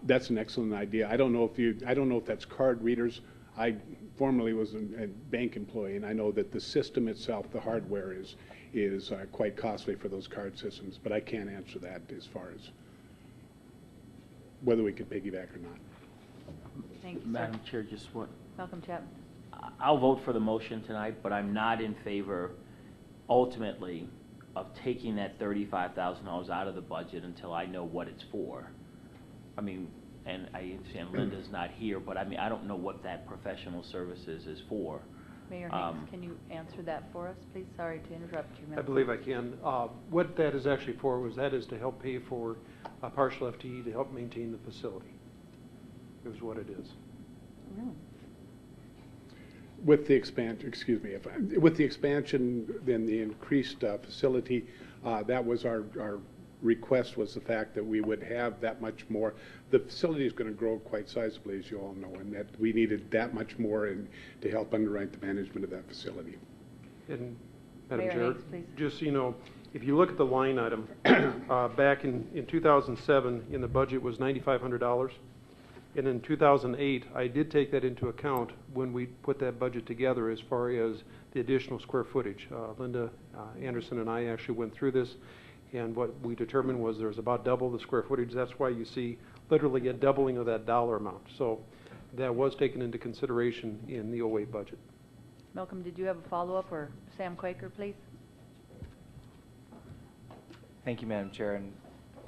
That's an excellent idea. I don't know if that's card readers. I formerly was a bank employee, and I know that the system itself, the hardware, is quite costly for those card systems, but I can't answer that as far as whether we could piggyback or not. Thank you, sir. Madam Chair, just what, Malcolm Chapman. I'll vote for the motion tonight, but I'm not in favor, ultimately, of taking that $35,000 out of the budget until I know what it's for. I mean, and I understand Linda's not here, but I mean, I don't know what that professional services is for. Mayor Hanks, can you answer that for us, please? Sorry to interrupt you, I Malcolm. believe I can. What that is actually for that is to help pay for a partial FTE to help maintain the facility. Is what it is. Really? With the expansion, with the expansion, then the increased facility, that was our request, was the fact that we would have that much more. The facility is going to grow quite sizably, as you all know, and that we needed that much more to help underwrite the management of that facility. And Madam Mayor Chair, Hanks, please. just so you know, if you look at the line item, back in 2007, in the budget was $9,500. And in 2008, I did take that into account when we put that budget together as far as the additional square footage. Linda Anderson and I actually went through this, and what we determined was there's about double the square footage. That's why you see literally a doubling of that dollar amount. So that was taken into consideration in the 08 budget. Malcolm, did you have a follow-up, or Sam Quaker, please? Thank you, Madam Chair, and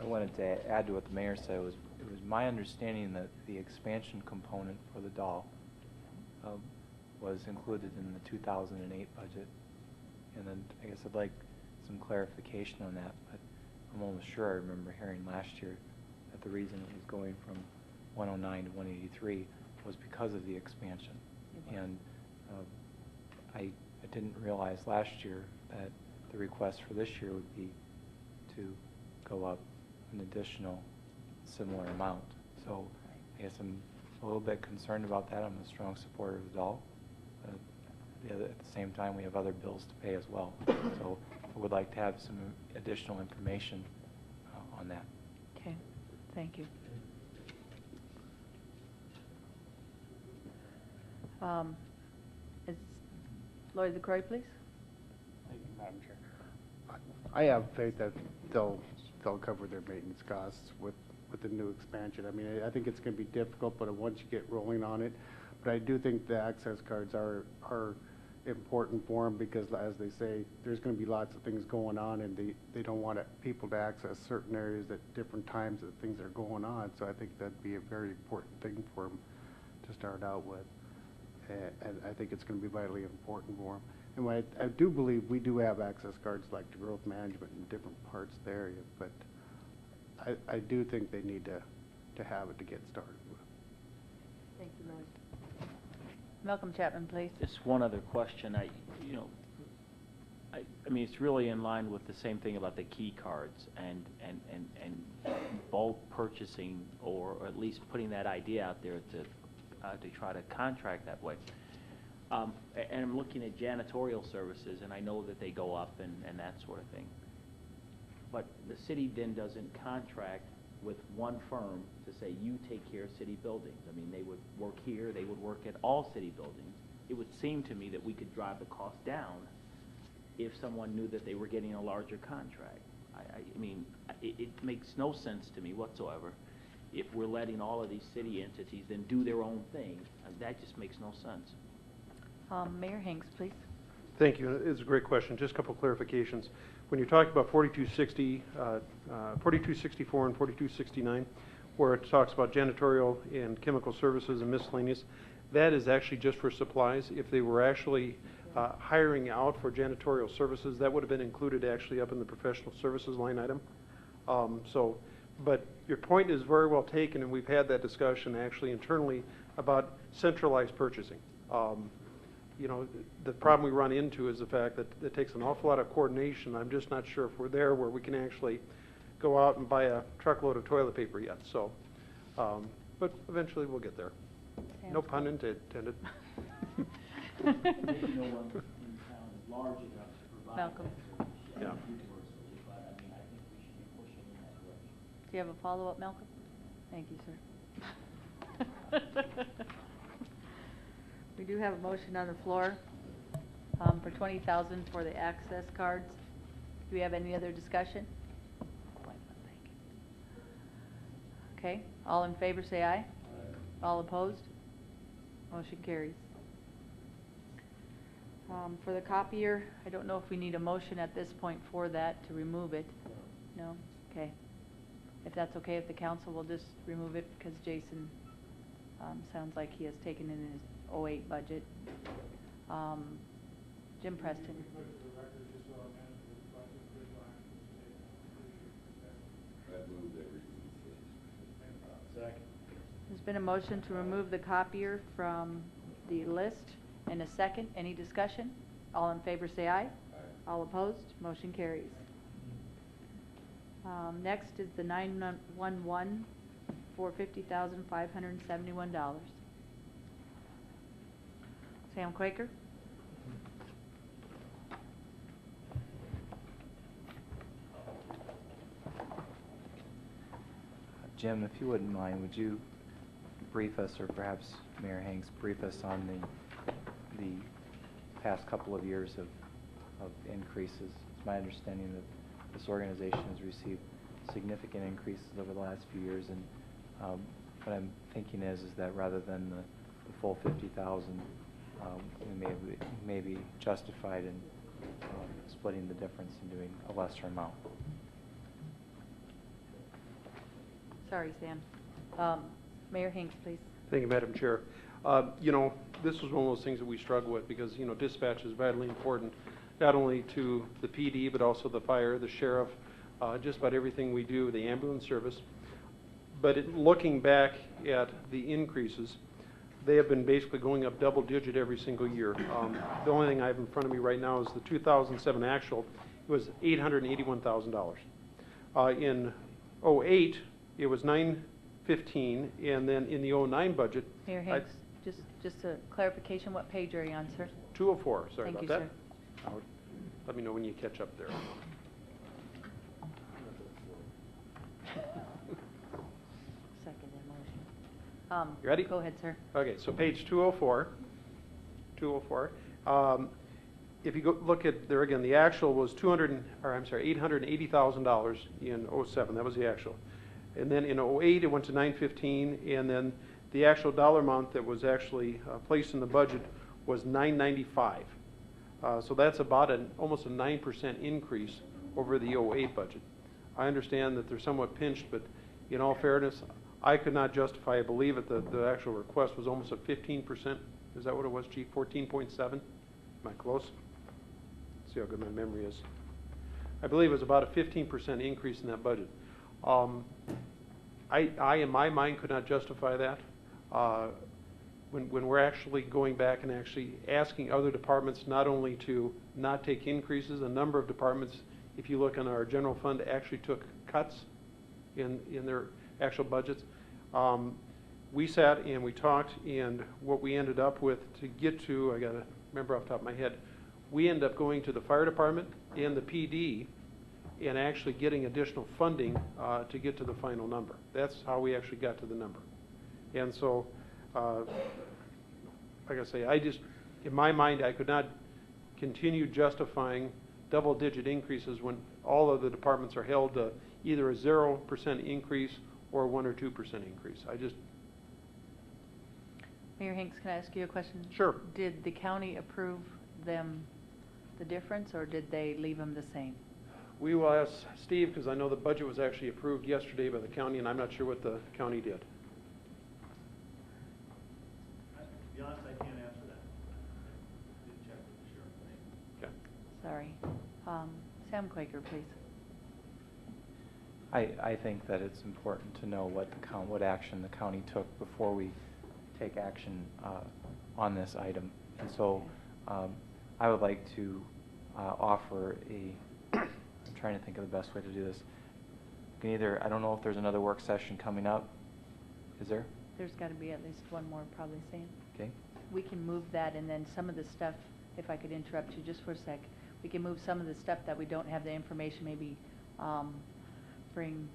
I wanted to add to what the mayor said. It was my understanding that the expansion component for the doll was included in the 2008 budget. And then I guess I'd like some clarification on that, but I'm almost sure I remember hearing last year that the reason it was going from 109 to 183 was because of the expansion. And I didn't realize last year that the request for this year would be to go up an additional similar amount. So I guess I'm a little bit concerned about that. I'm a strong supporter of the doll. At the same time, we have other bills to pay as well. So I would like to have some additional information on that. Okay, thank you. Is Lloyd LaCroix, please? Thank you, Madam Chair. I have faith that they'll cover their maintenance costs with the new expansion. I mean, I think it's going to be difficult, but once you get rolling on it, but I do think the access cards are important for them because, as they say, there's going to be lots of things going on, and they don't want people to access certain areas at different times that things are going on. So I think that'd be a very important thing for them to start out with, and I think it's going to be vitally important for them. And I do believe we do have access cards like the growth management in different parts of the area, but I do think they need to have it to get started with. Thank you, Lloyd. Malcolm Chapman, please. Just one other question. I mean, it's really in line with the same thing about the key cards and bulk purchasing, or at least putting that idea out there to try to contract that way. And I'm looking at janitorial services, and I know that they go up and that sort of thing. But the city then doesn't contract with one firm to say, you take care of city buildings. I mean, they would work here, they would work at all city buildings. It would seem to me that we could drive the cost down if someone knew that they were getting a larger contract. I mean, it makes no sense to me whatsoever if we're letting all of these city entities then do their own thing. That just makes no sense. Mayor Hanks, please. Thank you. It's a great question. Just a couple clarifications. When you're talking about 4260, 4264 and 4269, where it talks about janitorial and chemical services and miscellaneous, that is actually just for supplies. If they were actually hiring out for janitorial services, that would have been included actually up in the professional services line item. But your point is very well taken, and we've had that discussion actually internally about centralized purchasing. You know, the problem we run into is the fact that it takes an awful lot of coordination. I'm just not sure if we're there where we can actually go out and buy a truckload of toilet paper yet. So, but eventually we'll get there. Sam. No pun intended. Malcolm. Yeah. you have a follow-up, Malcolm? Thank you, sir. We do have a motion on the floor for $20,000 for the access cards. Do we have any other discussion? Okay, all in favor say aye. All opposed? Motion carries. For the copier, I don't know if we need a motion at this point for that to remove it. No? Okay. If that's okay with the council, we'll just remove it because Jason sounds like he has taken in his '08 budget. Jim Preston. There's been a motion to remove the copier from the list and a second. Any discussion? All in favor say aye. All opposed? Motion carries. Next is the 911 for $50,571. Sam Quaker? Jim, if you wouldn't mind, would you brief us, or perhaps Mayor Hanks brief us on the past couple of years of increases? It's my understanding that this organization has received significant increases over the last few years, and what I'm thinking is that rather than the full 50,000, we may be justified in splitting the difference and doing a lesser amount. Sorry, Sam. Mayor Hanks, please. Thank you, Madam Chair. This was one of those things that we struggle with because, dispatch is vitally important, not only to the PD, but also the fire, the sheriff, just about everything we do, the ambulance service. But looking back at the increases, they have been basically going up double digit every single year. The only thing I have in front of me right now is the 2007 actual. It was $881,000. In '08, it was $915,000, and then in the '09 budget, Mayor Hanks, just a clarification, what page are you on, sir? 204, sorry Thank about you, that. Let me know when you catch up there. Second motion. You ready? Go ahead, sir. Okay, so page 204. If you look at there again, the actual was $880,000 in '07. That was the actual. And then in '08, it went to $915,000, and then the actual dollar amount that was actually placed in the budget was $995,000. So that's about almost a 9% increase over the '08 budget. I understand that they're somewhat pinched, but in all fairness, I could not justify, I believe that the actual request was almost at 15%. Is that what it was, Chief? 14.7? Am I close? Let's see how good my memory is. I believe it was about a 15% increase in that budget. I, in my mind, could not justify that. When we're actually going back and actually asking other departments not only to not take increases, a number of departments, if you look on our general fund, actually took cuts in their actual budgets. We sat and we talked, and what we ended up with to get to, I got to remember off the top of my head, we ended up going to the fire department and the PD and actually getting additional funding to get to the final number. That's how we actually got to the number. And so, like I say, in my mind, I could not continue justifying double-digit increases when all of the departments are held to either a 0% increase or a 1 or 2% increase. Mayor Hanks, can I ask you a question? Sure. Did the county approve them the difference, or did they leave them the same? We will ask Steve, because I know the budget was actually approved yesterday by the county, and I'm not sure what the county did. To be honest, I can't answer that. I didn't check with the sheriff. Okay. Sorry. Sam Quaker, please. I think that it's important to know what action the county took before we take action on this item. And so I would like to offer I'm trying to think of the best way to do this. I don't know if there's another work session coming up. Is there? There's got to be at least one more, probably, Sam. Okay. We can move that, and then some of the stuff, if I could interrupt you just for a sec, we can move some of the stuff that we don't have the information, maybe bring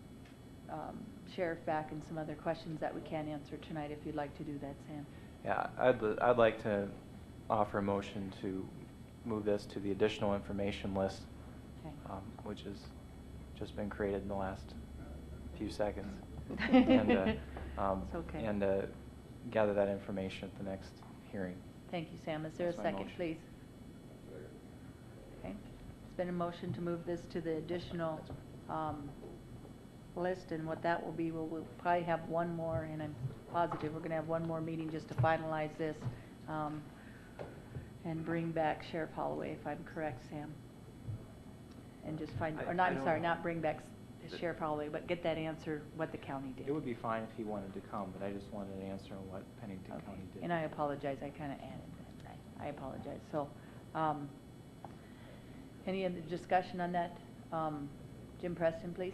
sheriff back and some other questions that we can't answer tonight, if you'd like to do that, Sam. Yeah, I'd like to offer a motion to move this to the additional information list, Okay. Which has just been created in the last few seconds. And, It's okay. And gather that information at the next hearing. Thank you, Sam. Is there a That's my second, motion. please? Okay. It's been a motion to move this to the additional list, and what that will be, we'll probably have one more, and I'm positive we're going to have one more meeting just to finalize this and bring back Sheriff Holloway, if I'm correct, Sam. And just find, or not, I'm sorry, not bring back Sheriff Holloway, but get that answer, what the county did. It would be fine if he wanted to come, but I just wanted an answer on what Pennington Okay. County did. And I apologize, I kind of added that. I apologize. So, any other discussion on that? Jim Preston, please.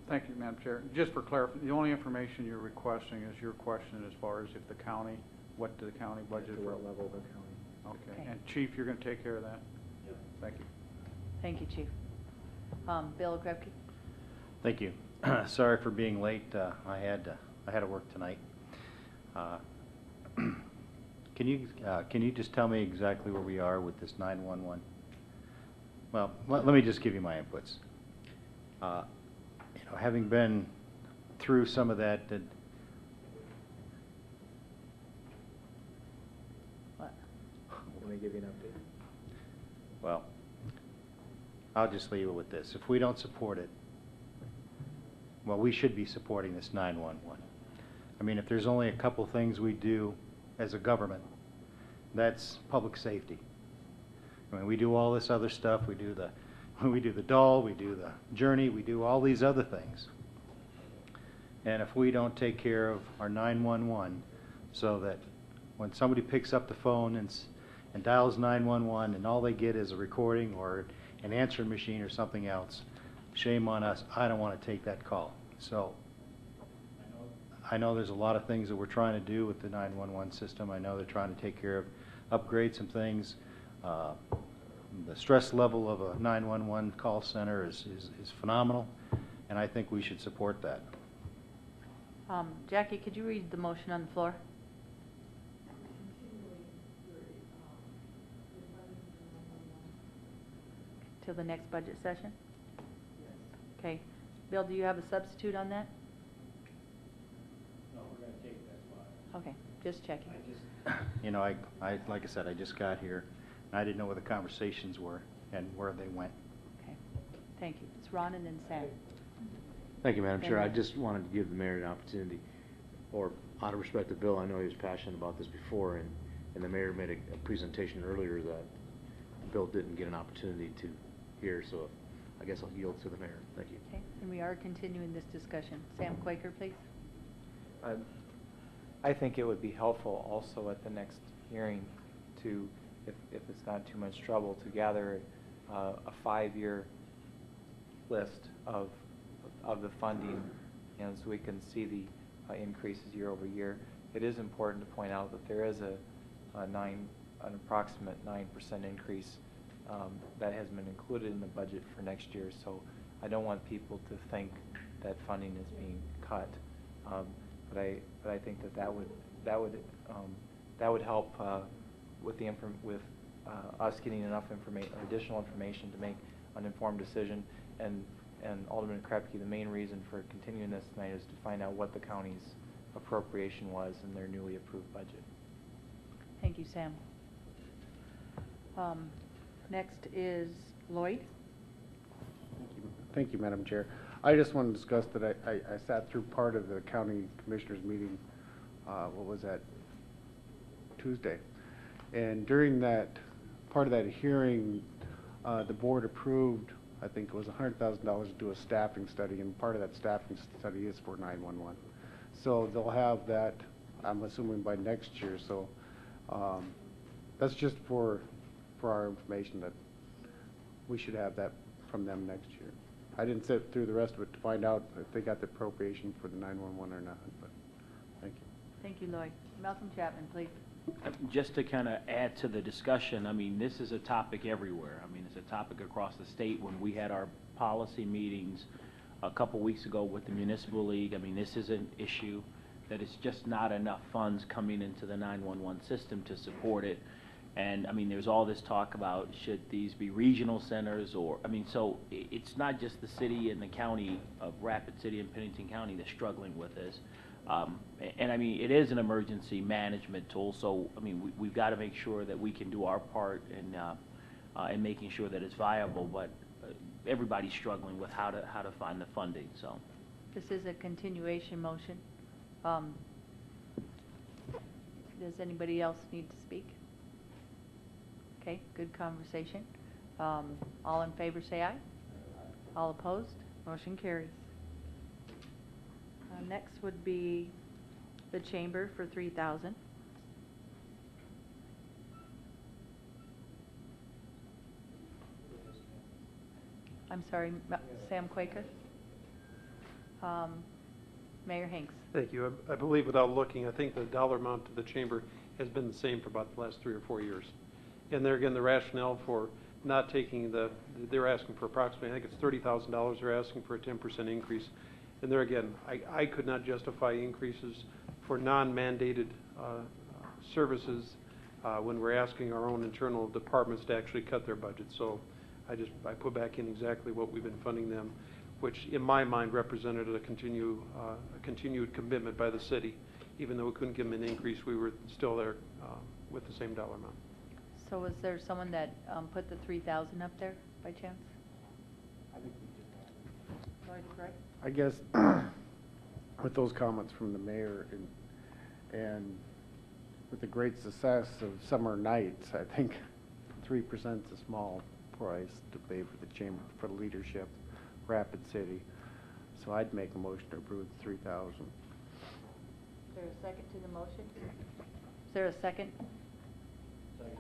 Thank you, Madam Chair. Just for clarification, the only information you're requesting is your question as far as if the county, what did the county budget for? What level the county? Okay. Okay. And Chief, you're going to take care of that? Yep. Thank you. Thank you, Chief. Bill Krepke? Thank you. Sorry for being late. I had to work tonight. Can you just tell me exactly where we are with this 911? Well, let me just give you my inputs. Having been through some of that, What? Let me give you an update. well, I'll just leave it with this. If we don't support it, well, we should be supporting this 911. I mean, if there's only a couple things we do as a government, that's public safety. I mean, we do all this other stuff. We do the doll, we do the journey, we do all these other things. And if we don't take care of our 911, so that when somebody picks up the phone and dials 911 and all they get is a recording or an answering machine or something else, shame on us. I don't want to take that call. So I know there's a lot of things that we're trying to do with the 911 system. I know they're trying to take care of, upgrade some things. The stress level of a 911 call center is phenomenal, and I think we should support that. Jackie, could you read the motion on the floor? Till the next budget session? Okay. Bill, do you have a substitute on that? No, we're gonna take that spot. Okay, just checking. I like I said, I just got here, and I didn't know where the conversations were and where they went. Okay, thank you. It's Ron and then Sam. Thank you, Madam Chair. I Amen. just wanted to give the mayor an opportunity, or out of respect to Bill, I know he was passionate about this before, and the mayor made a presentation earlier that Bill didn't get an opportunity to hear, so I guess I'll yield to the mayor. Thank you. Okay, and we are continuing this discussion. Sam Quaker, please. I think it would be helpful also at the next hearing to, if it's not too much trouble, to gather a 5-year list of the funding, and so we can see the increases year over year. It is important to point out that there is an approximate 9% increase that has been included in the budget for next year, so I don't want people to think that funding is being cut. But I think that would help with us getting enough information, additional information to make an informed decision. And Alderman Krepke, the main reason for continuing this tonight is to find out what the county's appropriation was in their newly approved budget. Thank you, Sam. Next is Lloyd. Thank you, Madam Chair. I just want to discuss that I sat through part of the county commissioners meeting, what was that, Tuesday. And during that, part of that hearing, the board approved, I think it was $100,000 to do a staffing study, and part of that staffing study is for 911. So they'll have that, I'm assuming, by next year. So that's just for our information, that we should have that from them next year. I didn't sit through the rest of it to find out if they got the appropriation for the 911 or not, but thank you. Thank you, Lloyd. Malcolm Chapman, please. Just to kind of add to the discussion, I mean, this is a topic everywhere. I mean, it's a topic across the state. When we had our policy meetings a couple weeks ago with the Municipal League. I mean, this is an issue that it's just not enough funds coming into the 911 system to support it. And, I mean, there's all this talk about should these be regional centers or, I mean, so it's not just the city and the county of Rapid City and Pennington County that's struggling with this. And, I mean, it is an emergency management tool, so, I mean, we've got to make sure that we can do our part in making sure that it's viable, but everybody's struggling with how to find the funding, so. This is a continuation motion. Does anybody else need to speak? Okay, good conversation. All in favor say aye. All opposed? Motion carries. Next would be the chamber for $3,000. I'm sorry, Sam Quaker. Mayor Hanks. Thank you. I believe without looking, I think the dollar amount to the chamber has been the same for about the last 3 or 4 years. And there again, the rationale for not taking they're asking for approximately, I think it's $30,000 they're asking for a 10% increase. And there again, I could not justify increases for non-mandated services when we're asking our own internal departments to actually cut their budget. So I put back in exactly what we've been funding them, which in my mind represented a continued commitment by the city. Even though we couldn't give them an increase, we were still there with the same dollar amount. So was there someone that put the 3,000 up there by chance? I think we did that. Lloyd, correct? I guess with those comments from the mayor and with the great success of summer nights, I think 3% is a small price to pay for the chamber, for the leadership, Rapid City. So I'd make a motion to approve the 3,000. Is there a second to the motion? Is there a second? Second.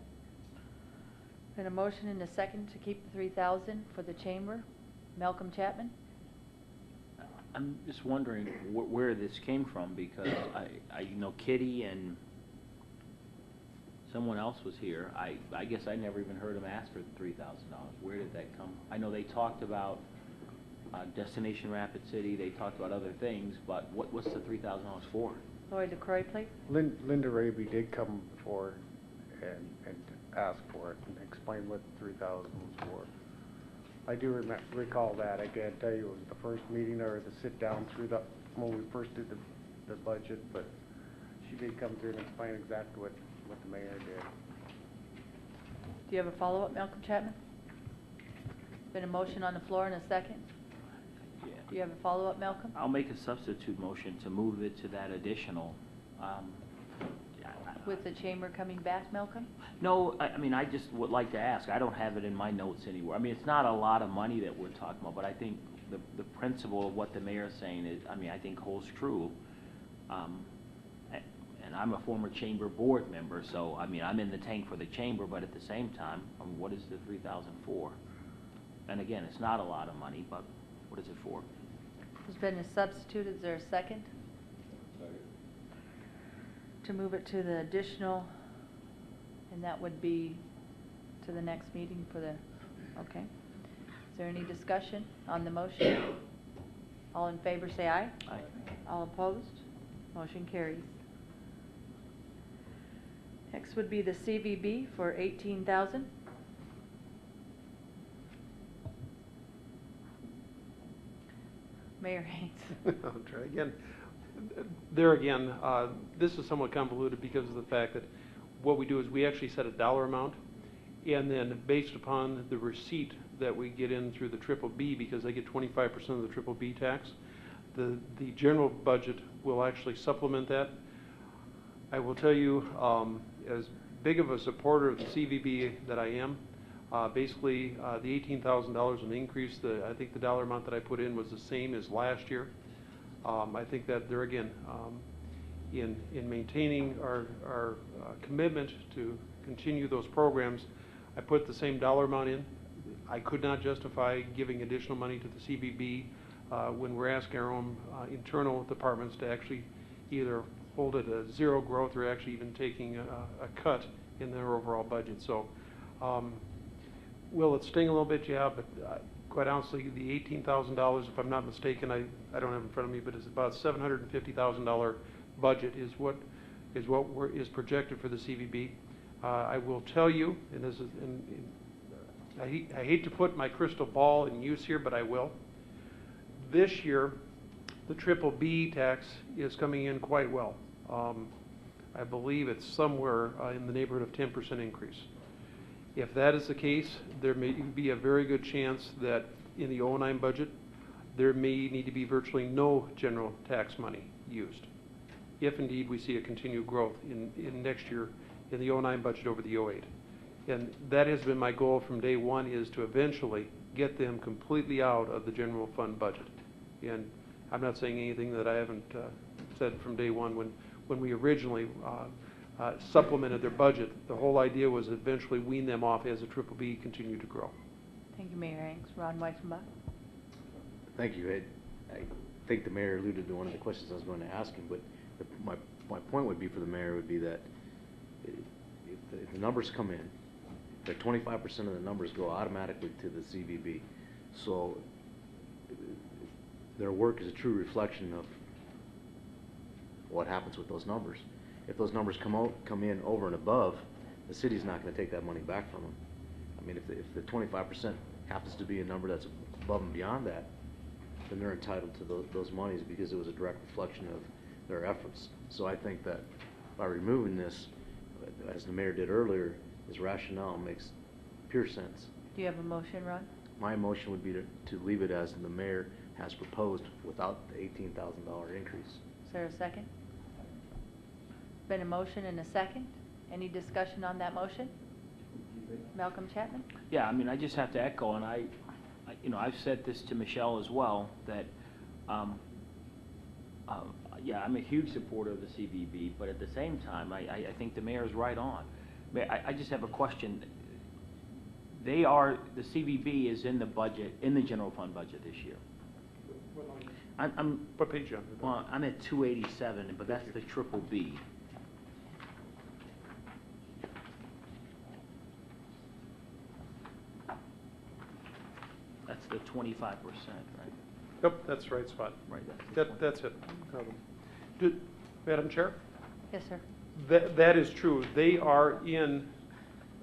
Been a motion and a second to keep the 3,000 for the chamber. Malcolm Chapman? I'm just wondering where this came from, because I know Kitty and someone else was here. I guess I never even heard him ask for the $3,000. Where did that come? I know they talked about Destination Rapid City, they talked about other things, but what's the $3,000 for? Lloyd DeCroy, please. Linda Raby did come before and ask for it and explain what the 3,000 was for. I do recall that. I can't tell you it was the first meeting or the sit down when we first did the budget, but she did come through and explain exactly what the mayor did. Do you have a follow-up, Malcolm Chapman? Been a motion on the floor and a second. Yeah. Do you have a follow-up, Malcolm? I'll make a substitute motion to move it to that additional. With the chamber coming back, Malcolm? No, I mean, I just would like to ask. I don't have it in my notes anywhere. I mean, it's not a lot of money that we're talking about, but I think the principle of what the mayor's saying is, I mean, I think holds true. And I'm a former chamber board member, so, I mean, I'm in the tank for the chamber, but at the same time, I mean, what is the 3,000 for? And again, it's not a lot of money, but what is it for? There's been a substitute. Is there a second? To move it to the additional, and that would be to the next meeting for the, okay. Is there any discussion on the motion? All in favor say aye. Aye. All opposed? Motion carries. Next would be the CVB for $18,000. Mayor Haynes. I'll try again. There again, this is somewhat convoluted because of the fact that what we do is we actually set a dollar amount, and then based upon the receipt that we get in through the Triple B, because they get 25% of the Triple B tax, the general budget will actually supplement that. I will tell you, as big of a supporter of the CVB that I am, basically the $18,000 an increase, I think the dollar amount that I put in was the same as last year. I think that there again, in maintaining our commitment to continue those programs, I put the same dollar amount in. I could not justify giving additional money to the CVB when we're asking our own internal departments to actually either hold it a zero growth or actually even taking a cut in their overall budget. So will it sting a little bit? Yeah, but quite honestly, the $18,000, if I'm not mistaken, I don't have it in front of me, but it's about $750,000 budget is what is projected for the CVB. I will tell you, and this is, I hate to put my crystal ball in use here, but I will. This year, the triple B tax is coming in quite well. I believe it's somewhere in the neighborhood of 10% increase. If that is the case, there may be a very good chance that in the 09 budget, there may need to be virtually no general tax money used, if indeed we see a continued growth in next year in the 09 budget over the 08. And that has been my goal from day one, is to eventually get them completely out of the general fund budget. And I'm not saying anything that I haven't said from day one. When we originally supplemented their budget, the whole idea was eventually wean them off as the triple B continued to grow. Thank you, Mayor Hanks. Ron Weissenbach. Thank you, Ed. I think the mayor alluded to one of the questions I was going to ask him, but my point would be for the mayor would be that if the numbers come in, that 25% of the numbers go automatically to the CVB. So their work is a true reflection of what happens with those numbers. If those numbers come in over and above, the city's not going to take that money back from them. I mean, if the 25% happens to be a number that's above and beyond that, then they're entitled to those monies because it was a direct reflection of their efforts. So I think that by removing this, as the mayor did earlier, his rationale makes pure sense. Do you have a motion, Ron? My motion would be to leave it as the mayor has proposed without the $18,000 increase. Is there a second? Been a motion and a second. Any discussion on that motion? Malcolm Chapman? Yeah, I mean, I just have to echo, and I've said this to Michelle as well, that, yeah, I'm a huge supporter of the CVB, but at the same time, I think the mayor's right on. I just have a question. The CVB is in the budget, in the general fund budget this year. What page you on? Well, I'm at 287, but that's the triple B. That's the 25%, right? Yep, that's the right spot. Right. That's it. Madam Chair? Yes, sir. That is true. They are in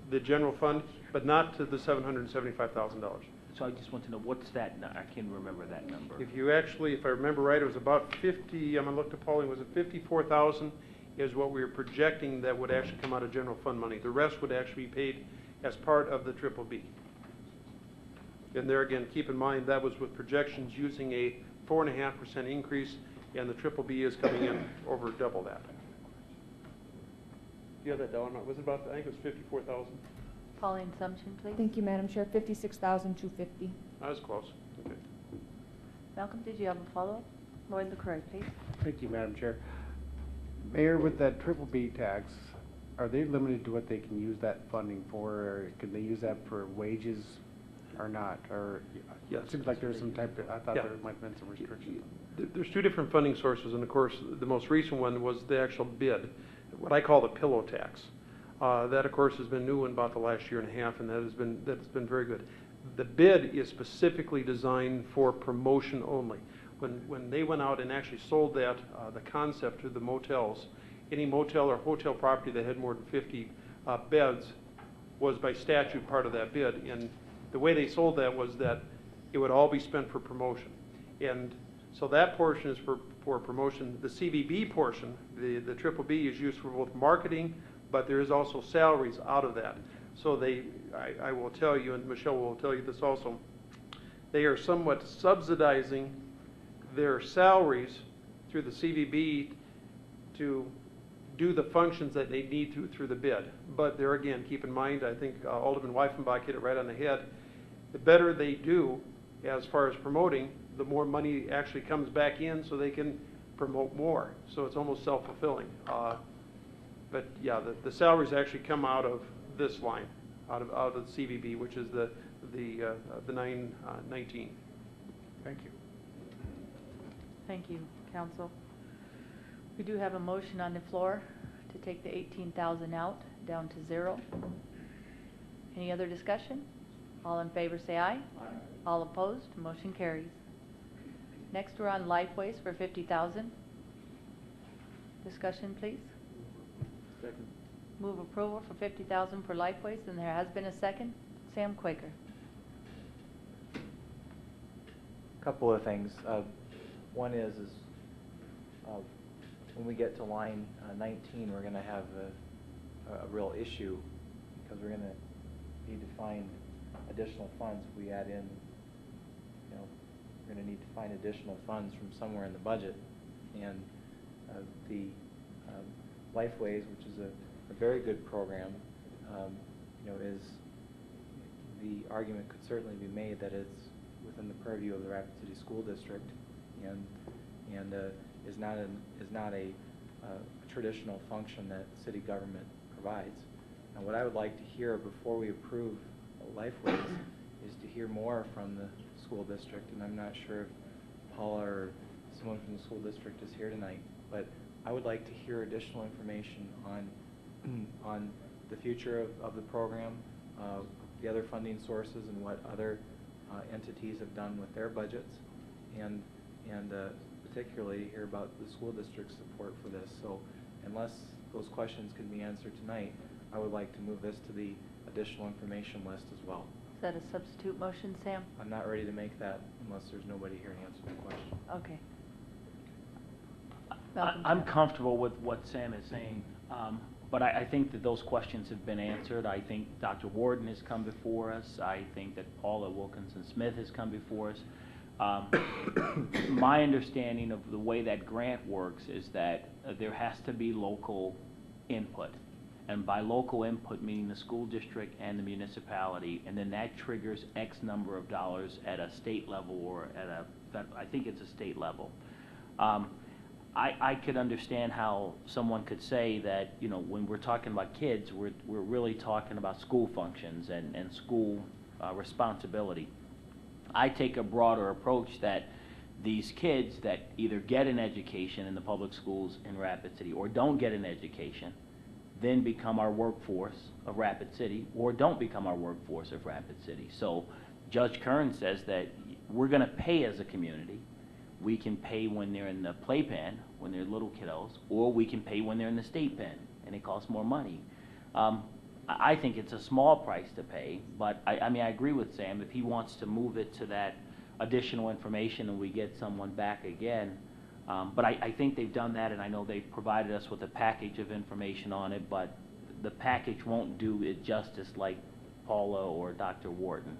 the general fund, but not to the $775,000. So I just want to know, what's that, I can't remember that number. If you actually, if I remember right, it was about 50, I'm going to look to Pauline, was it 54,000 is what we were projecting that would actually come out of general fund money. The rest would actually be paid as part of the triple B. And there again, keep in mind, that was with projections using a 4.5% increase, and the triple B is coming in over double that. You have that down, was it about, I think it was 54,000. Pauline Sumption, please. Thank you, Madam Chair. 56,250. That was close. Okay. Malcolm, did you have a follow-up? Lloyd LaCroix, please. Thank you, Madam Chair. Mayor, with that triple B tax, are they limited to what they can use that funding for, or can they use that for wages or not? Or yes. It seems like there's some type of, I thought Yeah. there might have been some restrictions. There's two different funding sources, and of course, the most recent one was the actual bid, what I call the pillow tax. That, of course, has been new in about the last year and a half, and that's been very good. The bid is specifically designed for promotion only. When they went out and actually sold that, the concept to the motels, any motel or hotel property that had more than 50 beds was by statute part of that bid. And the way they sold that was that it would all be spent for promotion. And so that portion is for promotion. The CVB portion, the triple B, is used for both marketing, but there is also salaries out of that. So I will tell you, and Michelle will tell you this also, they are somewhat subsidizing their salaries through the CVB to do the functions that they need through the bid. But there again, keep in mind, I think Alderman Weifenbach hit it right on the head. The better they do as far as promoting, the more money actually comes back in so they can promote more. So it's almost self-fulfilling. But yeah, the salaries actually come out of this line, out of the CVB, which is the 919. Thank you. Thank you, council. We do have a motion on the floor to take the 18,000 out, down to 0. Any other discussion? All in favor say aye. All opposed, motion carries. Next, we're on Lifeways for $50,000. Discussion, please. Second. Move approval for $50,000 for Lifeways, and there has been a second. Sam Quaker. Couple of things. One is when we get to line 19, we're going to have a real issue because we're going to need to find additional funds. If we add in, we're going to need to find additional funds from somewhere in the budget, and the Lifeways, which is a very good program, is the argument could certainly be made that it's within the purview of the Rapid City School District, and is not a traditional function that city government provides. And what I would like to hear before we approve Lifeways is to hear more from the school district, and I'm not sure if Paula or someone from the school district is here tonight, but I would like to hear additional information on the future of the program, the other funding sources, and what other entities have done with their budgets, and particularly hear about the school district's support for this. So unless those questions can be answered tonight, I would like to move this to the additional information list as well. Is that a substitute motion, Sam? I'm not ready to make that unless there's nobody here to answer the question. Okay. I'm comfortable with what Sam is saying, but I think that those questions have been answered. I think Dr. Warden has come before us. I think that Paula Wilkinson-Smith has come before us. My understanding of the way that grant works is that there has to be local input. And by local input, meaning the school district and the municipality, and then that triggers X number of dollars at a state level or at I think it's a state level. I could understand how someone could say that, when we're talking about kids, we're really talking about school functions and school responsibility. I take a broader approach that these kids that either get an education in the public schools in Rapid City or don't get an education, then become our workforce of Rapid City or don't become our workforce of Rapid City. So Judge Kern says that we're going to pay as a community. We can pay when they're in the playpen, when they're little kiddos, or we can pay when they're in the state pen, and it costs more money. I think it's a small price to pay, but I agree with Sam. If he wants to move it to that additional information and we get someone back again, but I think they've done that, and I know they've provided us with a package of information on it, but the package won't do it justice like Paula or Dr. Wharton.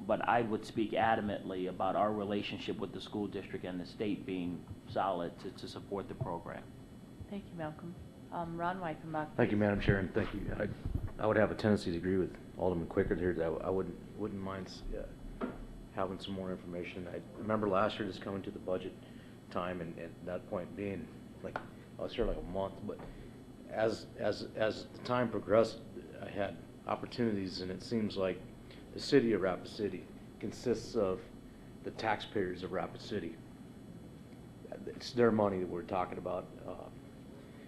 But I would speak adamantly about our relationship with the school district and the state being solid to support the program. Thank you, Malcolm. Ron Weichenbach. Thank you, Madam Chair, and thank you. I would have a tendency to agree with Alderman Quicker here. That I wouldn't mind having some more information. I remember last year just coming to the budget time, and at that point being like I was here like a month, but as the time progressed, I had opportunities, and it seems like the city of Rapid City consists of the taxpayers of Rapid City. It's their money that we're talking about,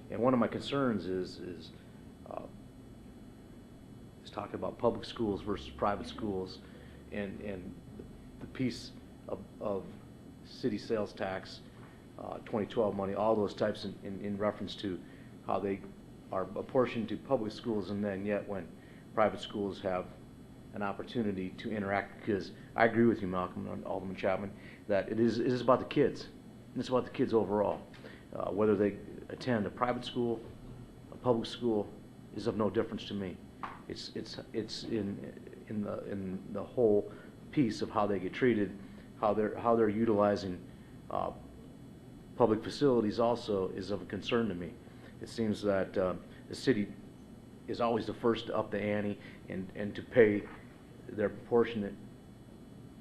and one of my concerns is talking about public schools versus private schools, and the piece of city sales tax, 2012 money, all those types in reference to how they are apportioned to public schools, and then yet when private schools have an opportunity to interact, because I agree with you, Malcolm and Alderman Chapman, that it is about the kids. It's about the kids overall. Whether they attend a private school, a public school, is of no difference to me. It's in the whole piece of how they get treated, how they're utilizing public facilities also is of a concern to me. It seems that the city is always the first to up the ante and to pay their proportionate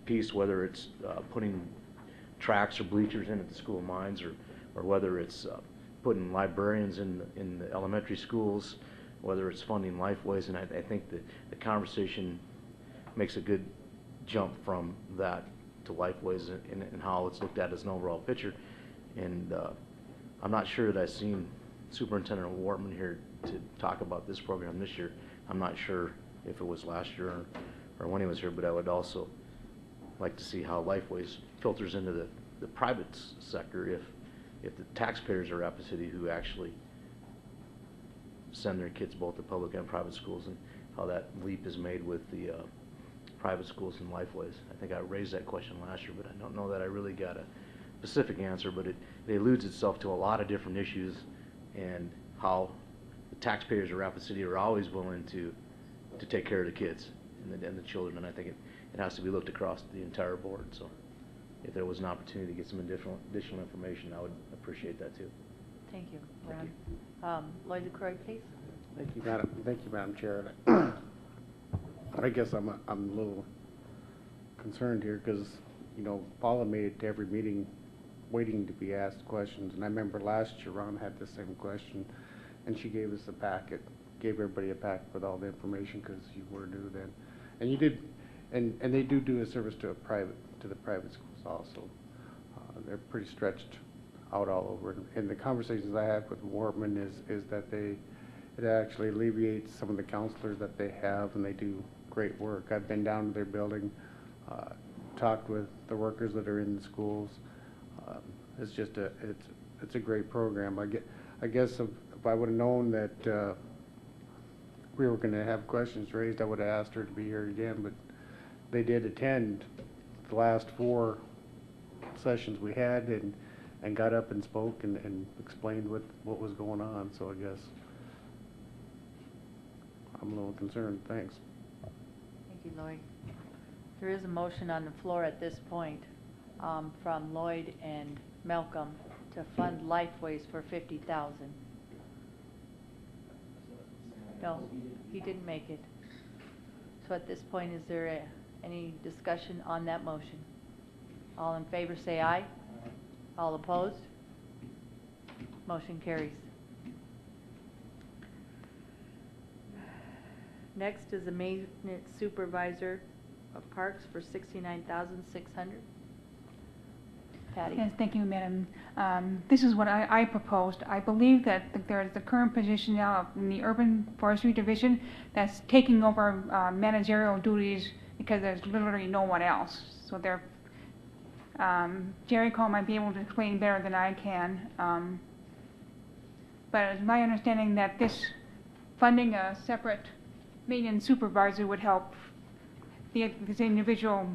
piece, whether it's putting tracks or bleachers in at the School of Mines, or whether it's putting librarians in the elementary schools, whether it's funding Lifeways, and I think that the conversation makes a good jump from that to Lifeways and how it's looked at as an overall picture. And I'm not sure that I've seen Superintendent Wortman here to talk about this program this year. I'm not sure if it was last year or when he was here, but I would also like to see how Lifeways filters into the private sector if the taxpayers of Rapid City who actually send their kids both to public and private schools, and how that leap is made with the private schools and Lifeways. I think I raised that question last year, but I don't know that I really got a specific answer, but it alludes itself to a lot of different issues, and how the taxpayers of Rapid City are always willing to take care of the kids and the children, and I think it has to be looked across the entire board. So if there was an opportunity to get some additional information, I would appreciate that too. Thank you, Ron. Lloyd LaCroix, please. Thank you, Madam Chair. I guess I'm a little concerned here because, you know, Paula made it to every meeting waiting to be asked questions. And I remember last year Ron had the same question, and she gave us a packet, gave everybody a packet with all the information because you were new then. And you did, and they do a service to the private schools also. They're pretty stretched out all over. And the conversations I had with Wartman is that it actually alleviates some of the counselors that they have, and they do great work. I've been down to their building, talked with the workers that are in the schools. It's just it's a great program. I guess if I would have known that we were going to have questions raised, I would have asked her to be here again. But they did attend the last 4 sessions we had, and got up and spoke and explained what was going on. So I guess I'm a little concerned. Thanks. Thank you, Lloyd. There is a motion on the floor at this point from Lloyd and Malcolm to fund Lifeways for $50,000. No, he didn't make it. So at this point, is there any discussion on that motion? All in favor say aye. All opposed? Motion carries. Next is the maintenance supervisor of parks for $69,600. Patty? Yes, thank you, Madam. This is what I proposed. I believe that there is the current position now in the Urban Forestry Division that's taking over managerial duties because there's literally no one else. So they're Jerry Cole might be able to explain better than I can. But it's my understanding that this funding a separate maintenance supervisor would help this individual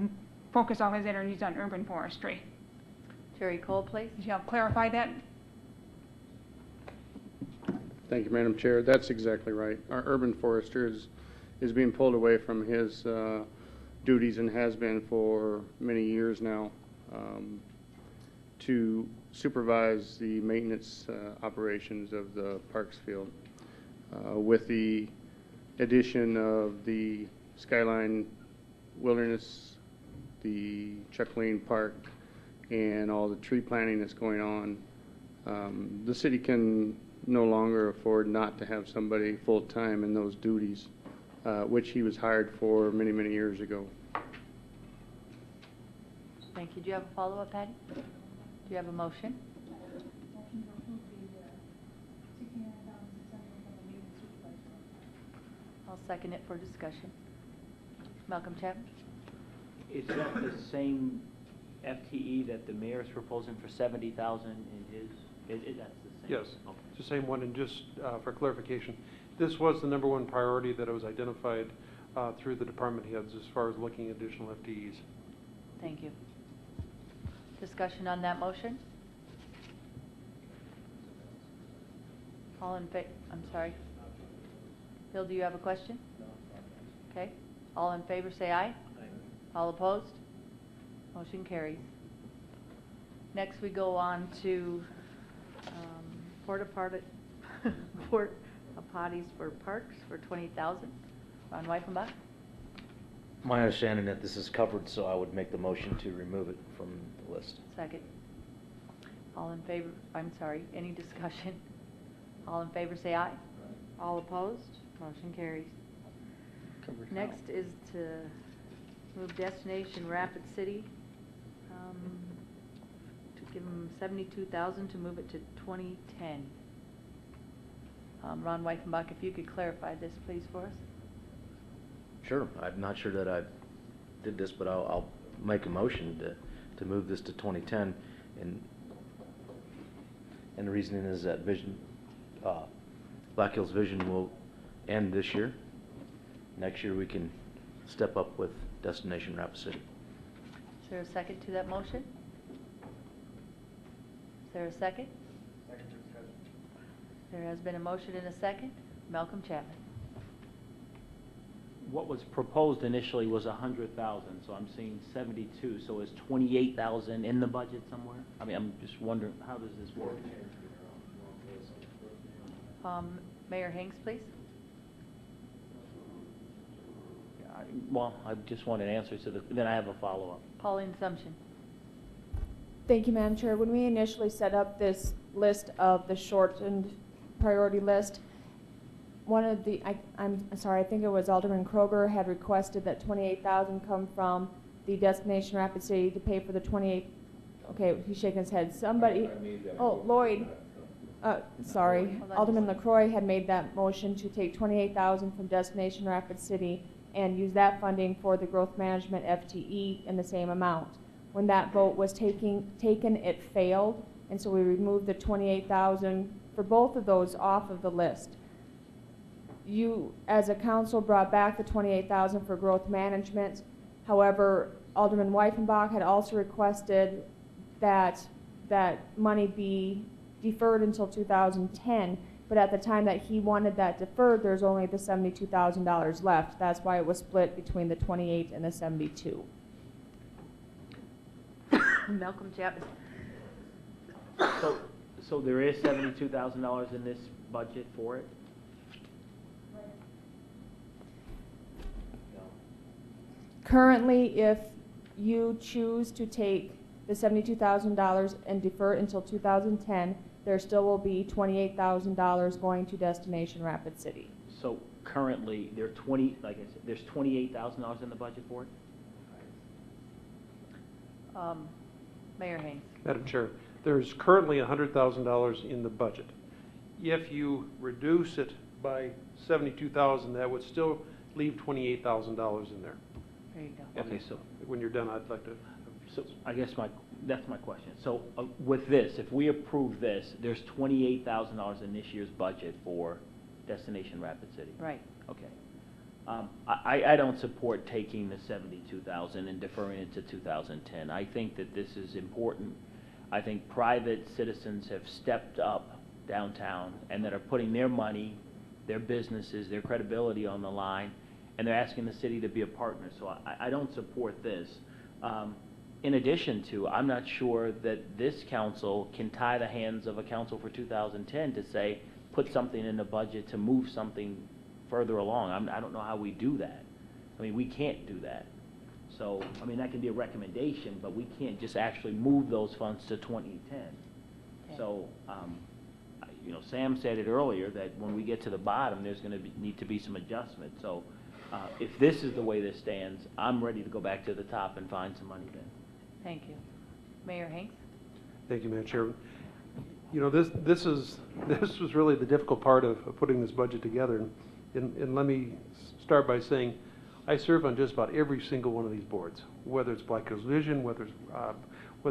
focus all his energies on urban forestry. Jerry Cole, please. Could you help clarify that? Thank you, Madam Chair. That's exactly right. Our urban forester is being pulled away from his duties, and has been for many years now, to supervise the maintenance operations of the Parks Field. With the addition of the Skyline Wilderness, the Chuck Lane Park, and all the tree planting that's going on, the city can no longer afford not to have somebody full-time in those duties, which he was hired for many, many years ago. Thank you. Do you have a follow-up, Patty? Do you have a motion? I'll second it for discussion. Malcolm Chapman? Is that the same FTE that the mayor is proposing for 70,000 in his? That's the same? Yes, Okay. it's the same one. And just for clarification, this was the #1 priority that was identified through the department heads as far as looking at additional FTEs. Thank you. Discussion on that motion? All in favor? I'm sorry. Bill, do you have a question? No. Okay. All in favor say aye. Aye. All opposed? Motion carries. Next we go on to porta potties for parks for $20,000. Ron Weifenbach? My understanding that this is covered, so I would make the motion to remove it from the list. Second. All in favor, I'm sorry, any discussion? All in favor say aye. All opposed? Motion carries. Next is to move Destination Rapid City, to give them $72,000 to move it to 2010. Ron Weifenbach, if you could clarify this, please, for us. Sure, I'm not sure that I did this, but I'll make a motion to move this to 2010, and the reasoning is that Black Hills Vision will end this year. Next year we can step up with Destination Rapid City. Is there a second to that motion? Is there a second? Second discussion. There has been a motion and a second. Malcolm Chapman. What was proposed initially was 100,000, so I'm seeing 72, so is 28,000 in the budget somewhere? I mean, I'm just wondering, how does this work? Mayor Hanks, please. Well, I just want an answer to then I have a follow-up. Pauline Sumption. Thank you, Madam Chair. When we initially set up this list of the shortened priority list, one of the, I'm sorry, I think it was Alderman Kroger had requested that 28,000 come from the Destination Rapid City to pay for the 28, okay, he's shaking his head. Somebody, oh, Lloyd, sorry, Alderman LaCroix had made that motion to take 28,000 from Destination Rapid City and use that funding for the growth management FTE in the same amount. When that vote was taken, it failed, and so we removed the 28,000 for both of those off of the list. You, as a council, brought back the 28,000 for growth management. However, Alderman Weifenbach had also requested that money be deferred until 2010. But at the time that he wanted that deferred, there's only the $72,000 left. That's why it was split between the 28 and the 72. Malcolm Chapman. So there is $72,000 in this budget for it? Currently, if you choose to take the $72,000 and defer it until 2010, there still will be $28,000 going to Destination Rapid City. So currently, like I said, there's $28,000 in the budget for it? Mayor Haynes. Madam Chair, there's currently $100,000 in the budget. If you reduce it by $72,000, that would still leave $28,000 in there. There you go. Okay, so When you're done, I'd like to. So I guess that's my question. So with this, if we approve this, there's $28,000 in this year's budget for Destination Rapid City. Right. Okay. I don't support taking the $72,000 and deferring it to 2010. I think that this is important. I think private citizens have stepped up downtown and that are putting their money, their businesses, their credibility on the line, and they're asking the city to be a partner. So I don't support this. In addition to, I'm not sure that this council can tie the hands of a council for 2010 to say, put something in the budget to move something further along. I don't know how we do that. I mean, we can't do that. So, I mean, that can be a recommendation, but we can't just actually move those funds to 2010. Okay. So, you know, Sam said it earlier that when we get to the bottom, there's going to need to be some adjustment. So, if this is the way this stands, I'm ready to go back to the top and find some money then. Thank you. Mayor Hanks. Thank you, Madam Chairman. You know, this was really the difficult part of putting this budget together. And let me start by saying I serve on just about every single one of these boards, whether it's Black Hills Vision, whether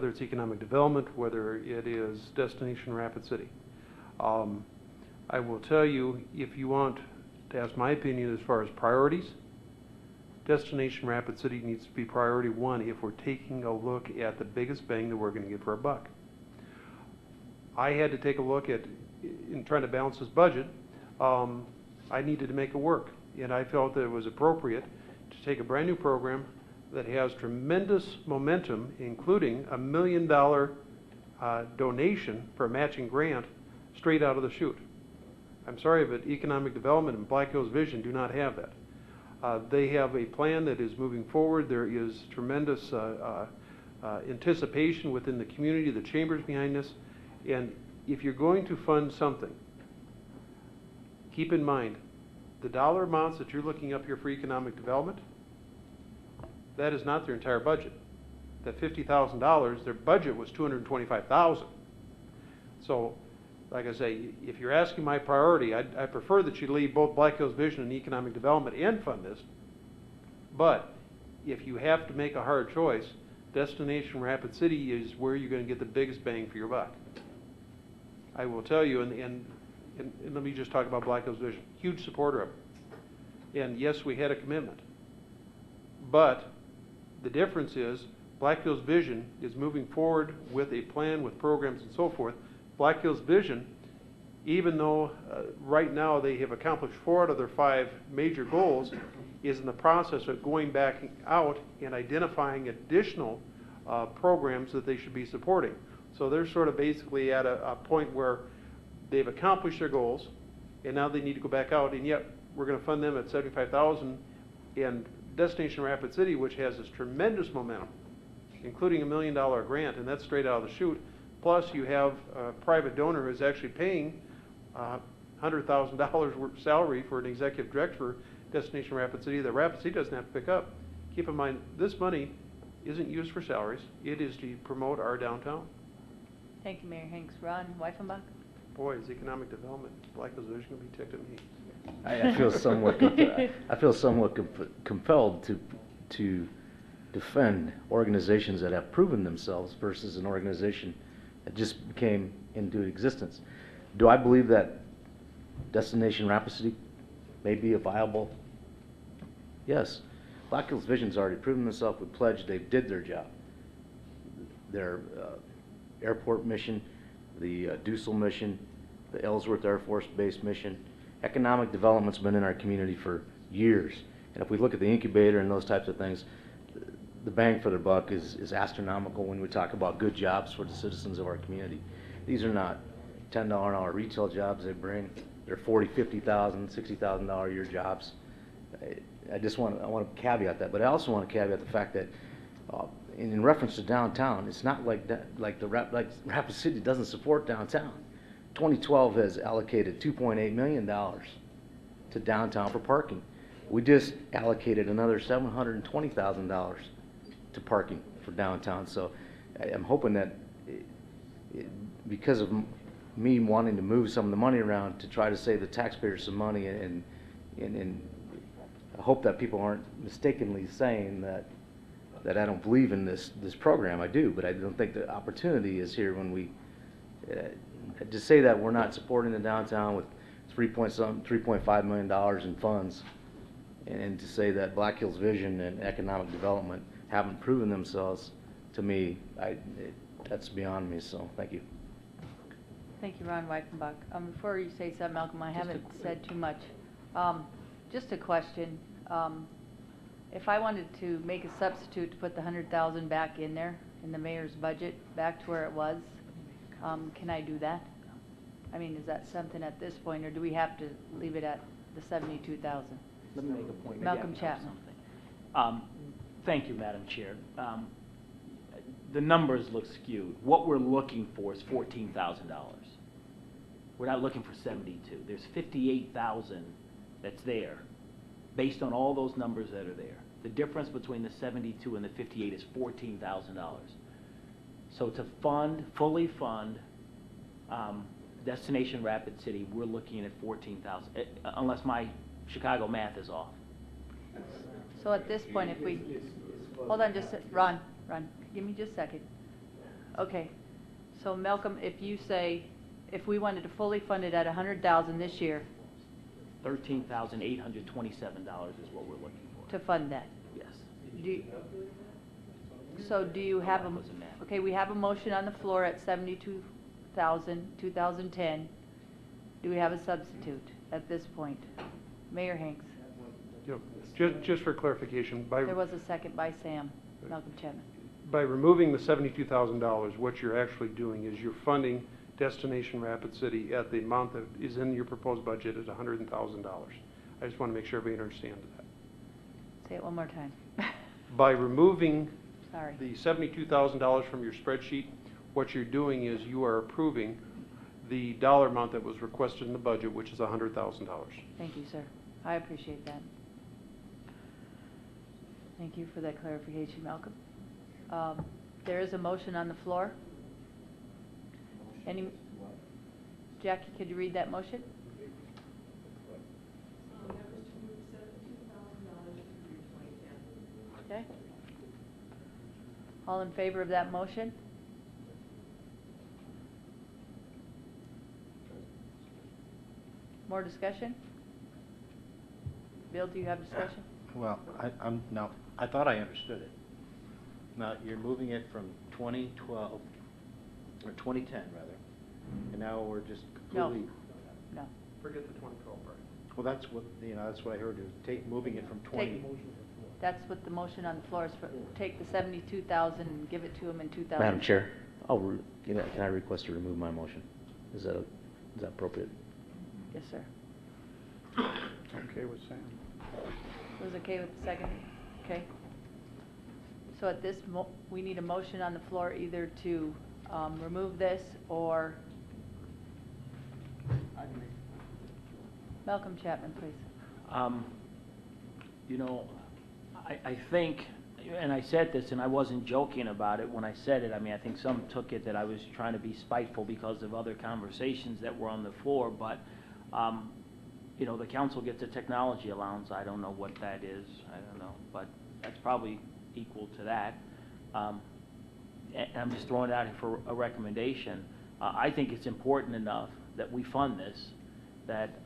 it's economic development, whether it is Destination Rapid City. I will tell you, if you want to ask my opinion as far as priorities, Destination Rapid City needs to be priority one if we're taking a look at the biggest bang that we're going to get for our buck. I had to take a look at, in trying to balance this budget, I needed to make it work. And I felt that it was appropriate to take a brand new program that has tremendous momentum, including $1 million donation for a matching grant straight out of the chute. I'm sorry, but Economic Development and Black Hills Vision do not have that. They have a plan that is moving forward. There is tremendous anticipation within the community, the chambers behind this. And if you're going to fund something, keep in mind the dollar amounts that you're looking up here for economic development, that is not their entire budget. That $50,000, their budget was $225,000. So, like I say, if you're asking my priority, I prefer that you leave both Black Hills Vision and economic development and fund this, But if you have to make a hard choice, Destination Rapid City is where you're going to get the biggest bang for your buck. I will tell you, and let me just talk about Black Hills Vision. Huge supporter of it. And yes, we had a commitment. But the difference is Black Hills Vision is moving forward with a plan, with programs and so forth. Black Hills Vision, even though right now they have accomplished 4 out of their 5 major goals, is in the process of going back out and identifying additional programs that they should be supporting. So they're sort of basically at a point where they've accomplished their goals, and now they need to go back out, and yet we're going to fund them at $75,000, and Destination Rapid City, which has this tremendous momentum, including $1 million grant, and that's straight out of the chute. Plus, you have a private donor who's actually paying $100,000 salary for an executive director for Destination Rapid City that Rapid City doesn't have to pick up. Keep in mind, this money isn't used for salaries. It is to promote our downtown. Thank you, Mayor Hanks. Ron Weifenbach? Boy, is economic development, Black Hills Vision going to be ticked at me. I feel somewhat compelled to defend organizations that have proven themselves versus an organization that just came into existence. Do I believe that Destination Rapid City may be a viable? Yes. Black Hills Vision's already proven themselves with Pledge. They did their job. Their airport mission, the Dussel mission, the Ellsworth Air Force Base mission. Economic development's been in our community for years. And if we look at the incubator and those types of things, the bang for their buck is astronomical when we talk about good jobs for the citizens of our community. These are not $10 an hour retail jobs they bring. They're $40,000, $50,000, $60,000 a year jobs. I want to caveat that, but I also want to caveat the fact that in reference to downtown, it's not like that, like Rapid City doesn't support downtown. 2012 has allocated $2.8 million to downtown for parking. We just allocated another $720,000 to parking for downtown. So I'm hoping that because of me wanting to move some of the money around to try to save the taxpayers some money, and I hope that people aren't mistakenly saying that I don't believe in this program. I do, but I don't think the opportunity is here when we to say that we're not supporting the downtown with $3.5 million in funds, and to say that Black Hills Vision and economic development haven't proven themselves, to me, that's beyond me. So thank you. Thank you, Ron Weifenbach. Before you say something, Malcolm, I haven't said too much. Just a question. If I wanted to make a substitute to put the $100,000 back in there, in the mayor's budget, back to where it was, can I do that? I mean, is that something at this point, or do we have to leave it at the $72,000? Let me make a point. Maybe Malcolm I can help Chapman. something. Thank you, Madam Chair. The numbers look skewed. What we're looking for is $14,000. We're not looking for 72. There's 58,000 that's there, based on all those numbers that are there. The difference between the 72 and the 58 is $14,000. So to fully fund Destination Rapid City, we're looking at $14,000, unless my Chicago math is off. So at this point, if we, hold on just, Ron, give me just a second. Okay, so Malcolm, if you say, if we wanted to fully fund it at $100,000 this year, $13,827 is what we're looking for. to fund that? Yes. So do you have a, okay, we have a motion on the floor at 72,000, 2010. Do we have a substitute at this point? Mayor Hanks? Just for clarification, There was a second by Sam, Malcolm Chapman. by removing the $72,000, what you're actually doing is you're funding Destination Rapid City at the amount that is in your proposed budget at $100,000. I just want to make sure everybody understands that. Say it one more time. By removing Sorry. the $72,000 from your spreadsheet, what you're doing is you are approving the dollar amount that was requested in the budget, which is $100,000. Thank you, sir. I appreciate that. Thank you for that clarification, Malcolm. There is a motion on the floor. Jackie, could you read that motion? Okay. All in favor of that motion? More discussion? Bill, do you have discussion? Well, I thought I understood it. Now, you're moving it from 2012, or 2010 rather, and now we're just completely. No. Forget the 2012 part. Well, that's what, that's what I heard, is moving it from 20. That's what the motion on the floor is for, take the 72,000 and give it to him in 2000. Madam Chair, can I request to remove my motion? Is that appropriate? Yes, sir. Okay with Sam. Was okay with the second? Okay. So at this, we need a motion on the floor either to remove this or... Malcolm Chapman, please. You know, I think, and I said this, and I wasn't joking about it when I said it. I mean, I think some took it that I was trying to be spiteful because of other conversations that were on the floor, but, you know, the council gets a technology allowance. I don't know what that is. I don't know, but that's probably equal to that. And I'm just throwing it out here for a recommendation. I think it's important enough that we fund this that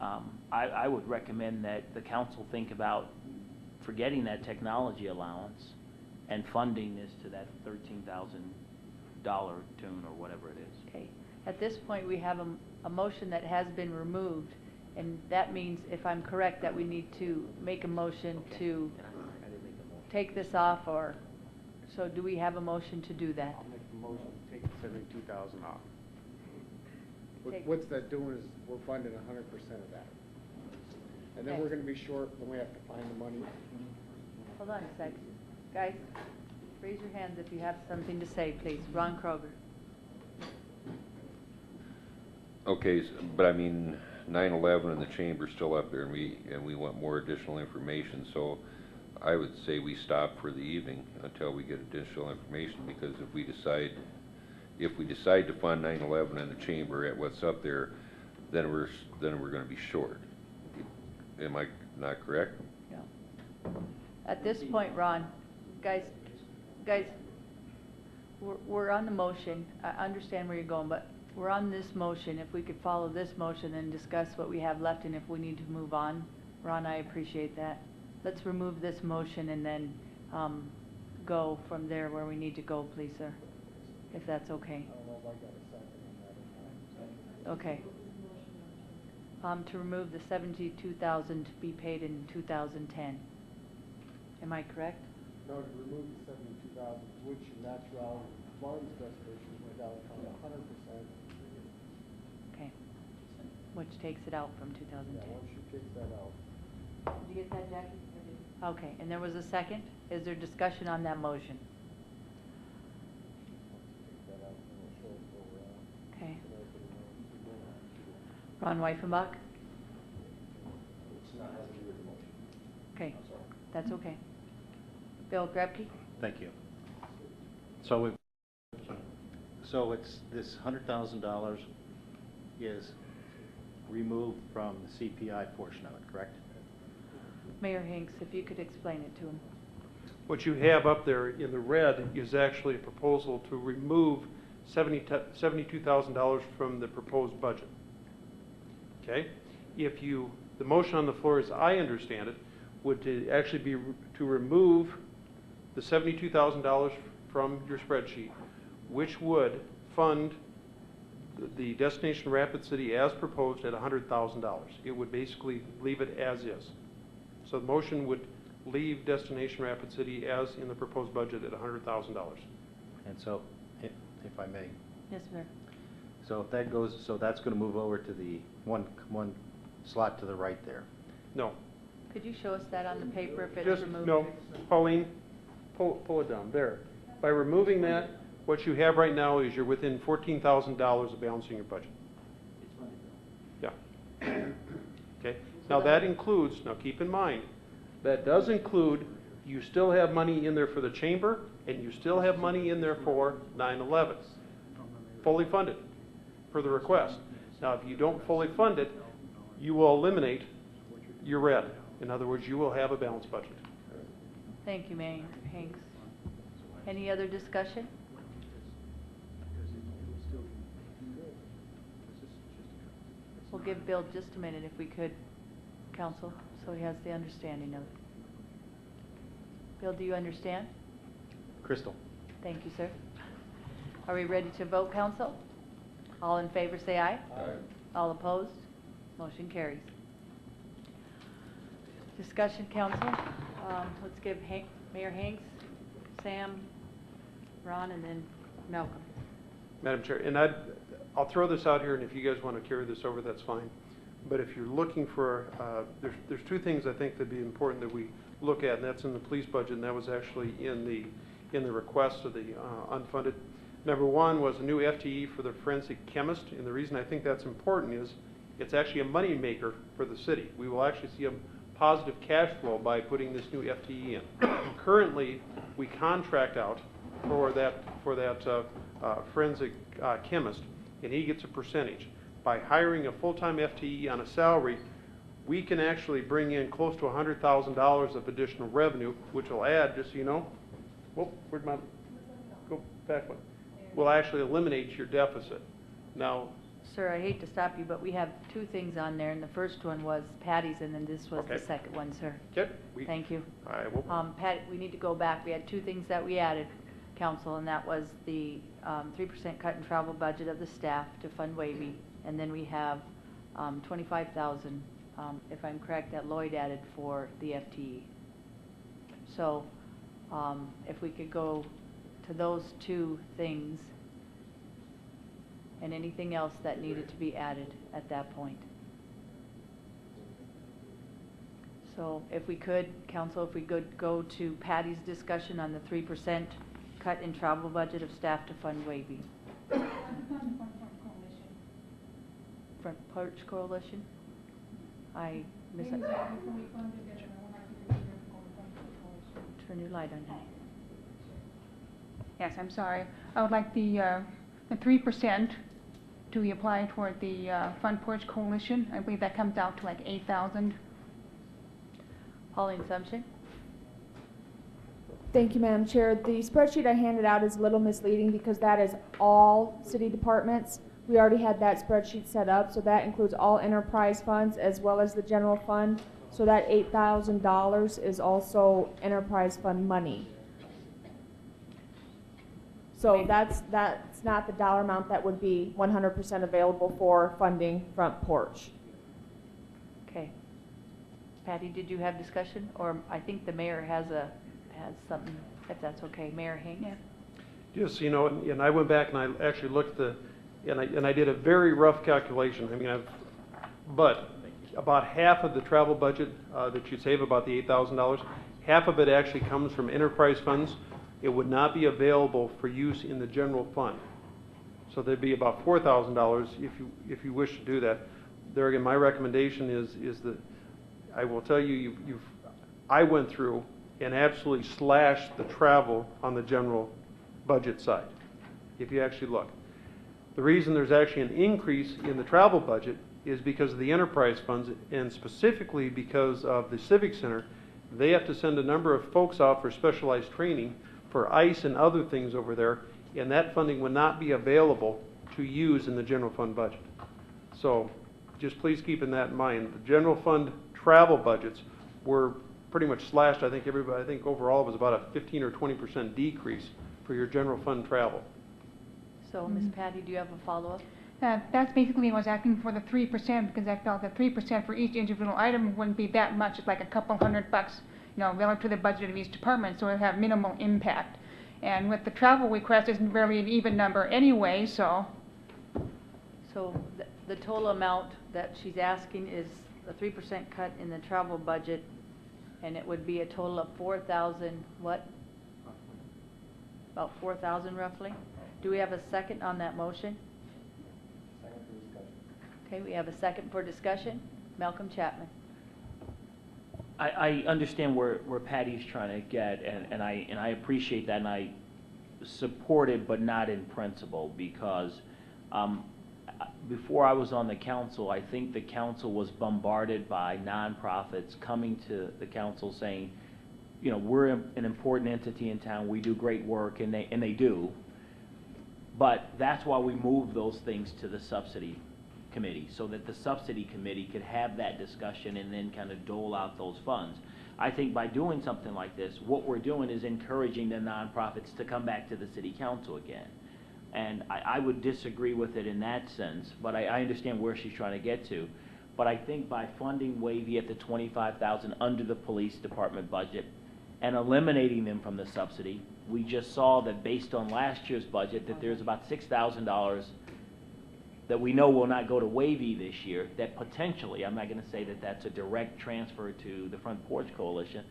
I would recommend that the council think about forgetting that technology allowance and funding this to that $13,000 tune or whatever it is. Okay. At this point, we have a motion that has been removed, and that means, if I'm correct, that we need to make a motion to take this off, or, so do we have a motion to do that? I'll make the motion to take the 72,000 off. What's that doing is we're funding 100% of that. And then Okay. we're gonna be short, then we have to find the money. Hold on a second. Guys, raise your hands if you have something to say, please. Ron Kroger. Okay, but I mean, 9/11 and the chamber's still up there, and we want more additional information, so I would say we stop for the evening until we get additional information, because if we decide to fund 9/11 and the chamber at what's up there, then we're gonna be short. Am I not correct? Yeah. At this point, Ron, guys, we're on the motion. I understand where you're going, but we're on this motion. If we could follow this motion and discuss what we have left and if we need to move on, Ron, I appreciate that. Let's remove this motion and then go from there where we need to go, please, sir, if that's okay. I don't know if I got a second on that. Okay. To remove the 72,000 to be paid in 2010. Am I correct? No, to remove the 72,000, which in natural funds restoration went out on 100%. Okay. Which takes it out from 2010. Yeah, once she takes that out. Did you get that, Jackie? Okay, and there was a second? Is there discussion on that motion? Take that out, and we'll show it for, Okay. for Ron Weifenbach? It's not has to do with the motion. Okay, that's okay. Bill Grebke? Thank you. So it's this $100,000 is removed from the CPI portion of it, correct? Mayor Hinks, if you could explain it to him. What you have up there in the red is actually a proposal to remove $72,000 from the proposed budget. Okay? The motion on the floor, as I understand it, would to actually be to remove the $72,000 from your spreadsheet, which would fund the Destination Rapid City as proposed at $100,000. It would basically leave it as is. So the motion would leave Destination Rapid City as in the proposed budget at $100,000. And so, if I may, Yes, sir. so if that goes, so that's going to move over to the one slot to the right there. No. Could you show us that on the paper if it's Just, removed? no, Pauline, pull it down, there. By removing that, what you have right now is you're within $14,000 of balancing your budget. Yeah. Okay, now that includes, now keep in mind, that does include, you still have money in there for the chamber, and you still have money in there for 9/11. Fully funded, per the request. Now, if you don't fully fund it, you will eliminate your red. In other words, you will have a balanced budget. Thank you, Mayor Hanks. Any other discussion? We'll give Bill just a minute if we could, Council, so he has the understanding of it. Bill, do you understand? Crystal. Thank you, sir. Are we ready to vote, Council? All in favor say aye. Aye. All opposed? Motion carries. Discussion, Council. Let's give Mayor Hanks, Sam, Ron, and then Malcolm. Madam Chair, and I'll throw this out here, and if you guys want to carry this over, that's fine. But if you're looking for, there's two things I think that'd be important that we look at, and that's in the police budget, and that was actually in the request of the unfunded. Number one was a new FTE for the forensic chemist, and the reason I think that's important is it's actually a money maker for the city. We will actually see a positive cash flow by putting this new FTE in. Currently, we contract out for that forensic chemist, and he gets a percentage. By hiring a full-time FTE on a salary, we can actually bring in close to $100,000 of additional revenue, which will add, just so you know, where'd my, go back one. Will actually eliminate your deficit. Now, Sir, I hate to stop you, but we have two things on there, and the first one was Patty's, and then this was the Okay. second one, sir. Okay. Thank you. I will. Patty, we need to go back. We had two things that we added, Council, and that was the 3% cut in travel budget of the staff to fund Wavy, and then we have 25,000, if I'm correct, that Lloyd added for the FTE. So if we could go to those two things and anything else that needed to be added at that point. So if we could, Council, if we could go to Patty's discussion on the 3% cut in travel budget of staff to fund Wavy. Front Porch Coalition? I miss it. Turn your light on, honey. Yes, I'm sorry. I would like the 3% to be applied toward the Front Porch Coalition. I believe that comes out to like 8,000. Pauline Sumption? Thank you, Madam Chair. The spreadsheet I handed out is a little misleading because that is all city departments. We already had that spreadsheet set up, so that includes all enterprise funds as well as the general fund. So that $8,000 is also enterprise fund money. So that's not the dollar amount that would be 100% available for funding Front Porch. Okay. Patty, did you have discussion? Or I think the mayor has something, if that's okay. Mayor Hanks? Yeah. Just, you know, and I went back and I actually looked at and I did a very rough calculation. I mean, but about half of the travel budget that you save, about the $8,000, half of it actually comes from enterprise funds. It would not be available for use in the general fund. So there'd be about $4,000 if you wish to do that. There again, my recommendation is that I will tell you, I went through and absolutely slashed the travel on the general budget side, if you actually look. The reason there's actually an increase in the travel budget is because of the enterprise funds, and specifically because of the Civic Center. They have to send a number of folks out for specialized training for ICE and other things over there, and that funding would not be available to use in the general fund budget. So just please keep that in mind. The general fund travel budgets were pretty much slashed. I think overall it was about a 15 or 20% decrease for your general fund travel. So, Ms. Patty, do you have a follow-up? That's basically what I was asking for the 3% because I felt that 3% for each individual item wouldn't be that much. It's like a couple $100, you know, relative to the budget of each department, so it would have minimal impact. And with the travel request, isn't really an even number anyway, so. So the total amount that she's asking is a 3% cut in the travel budget, and it would be a total of 4,000, what? About 4,000 roughly? Do we have a second on that motion? Second for discussion. Okay, we have a second for discussion. Malcolm Chapman. I understand where Patty's trying to get, and I appreciate that, and I support it, but not in principle, because before I was on the council, I think the council was bombarded by nonprofits coming to the council saying, you know, we're an important entity in town, we do great work, and they do. But that's why we move those things to the subsidy committee, so that the subsidy committee could have that discussion and then kind of dole out those funds. I think by doing something like this, what we're doing is encouraging the nonprofits to come back to the city council again. And I would disagree with it in that sense, but I understand where she's trying to get to. But I think by funding Wavy at the $25,000 under the police department budget and eliminating them from the subsidy, we just saw that based on last year's budget that there's about $6,000 that we know will not go to Wavy this year, that potentially, I'm not going to say that that's a direct transfer to the Front Porch Coalition,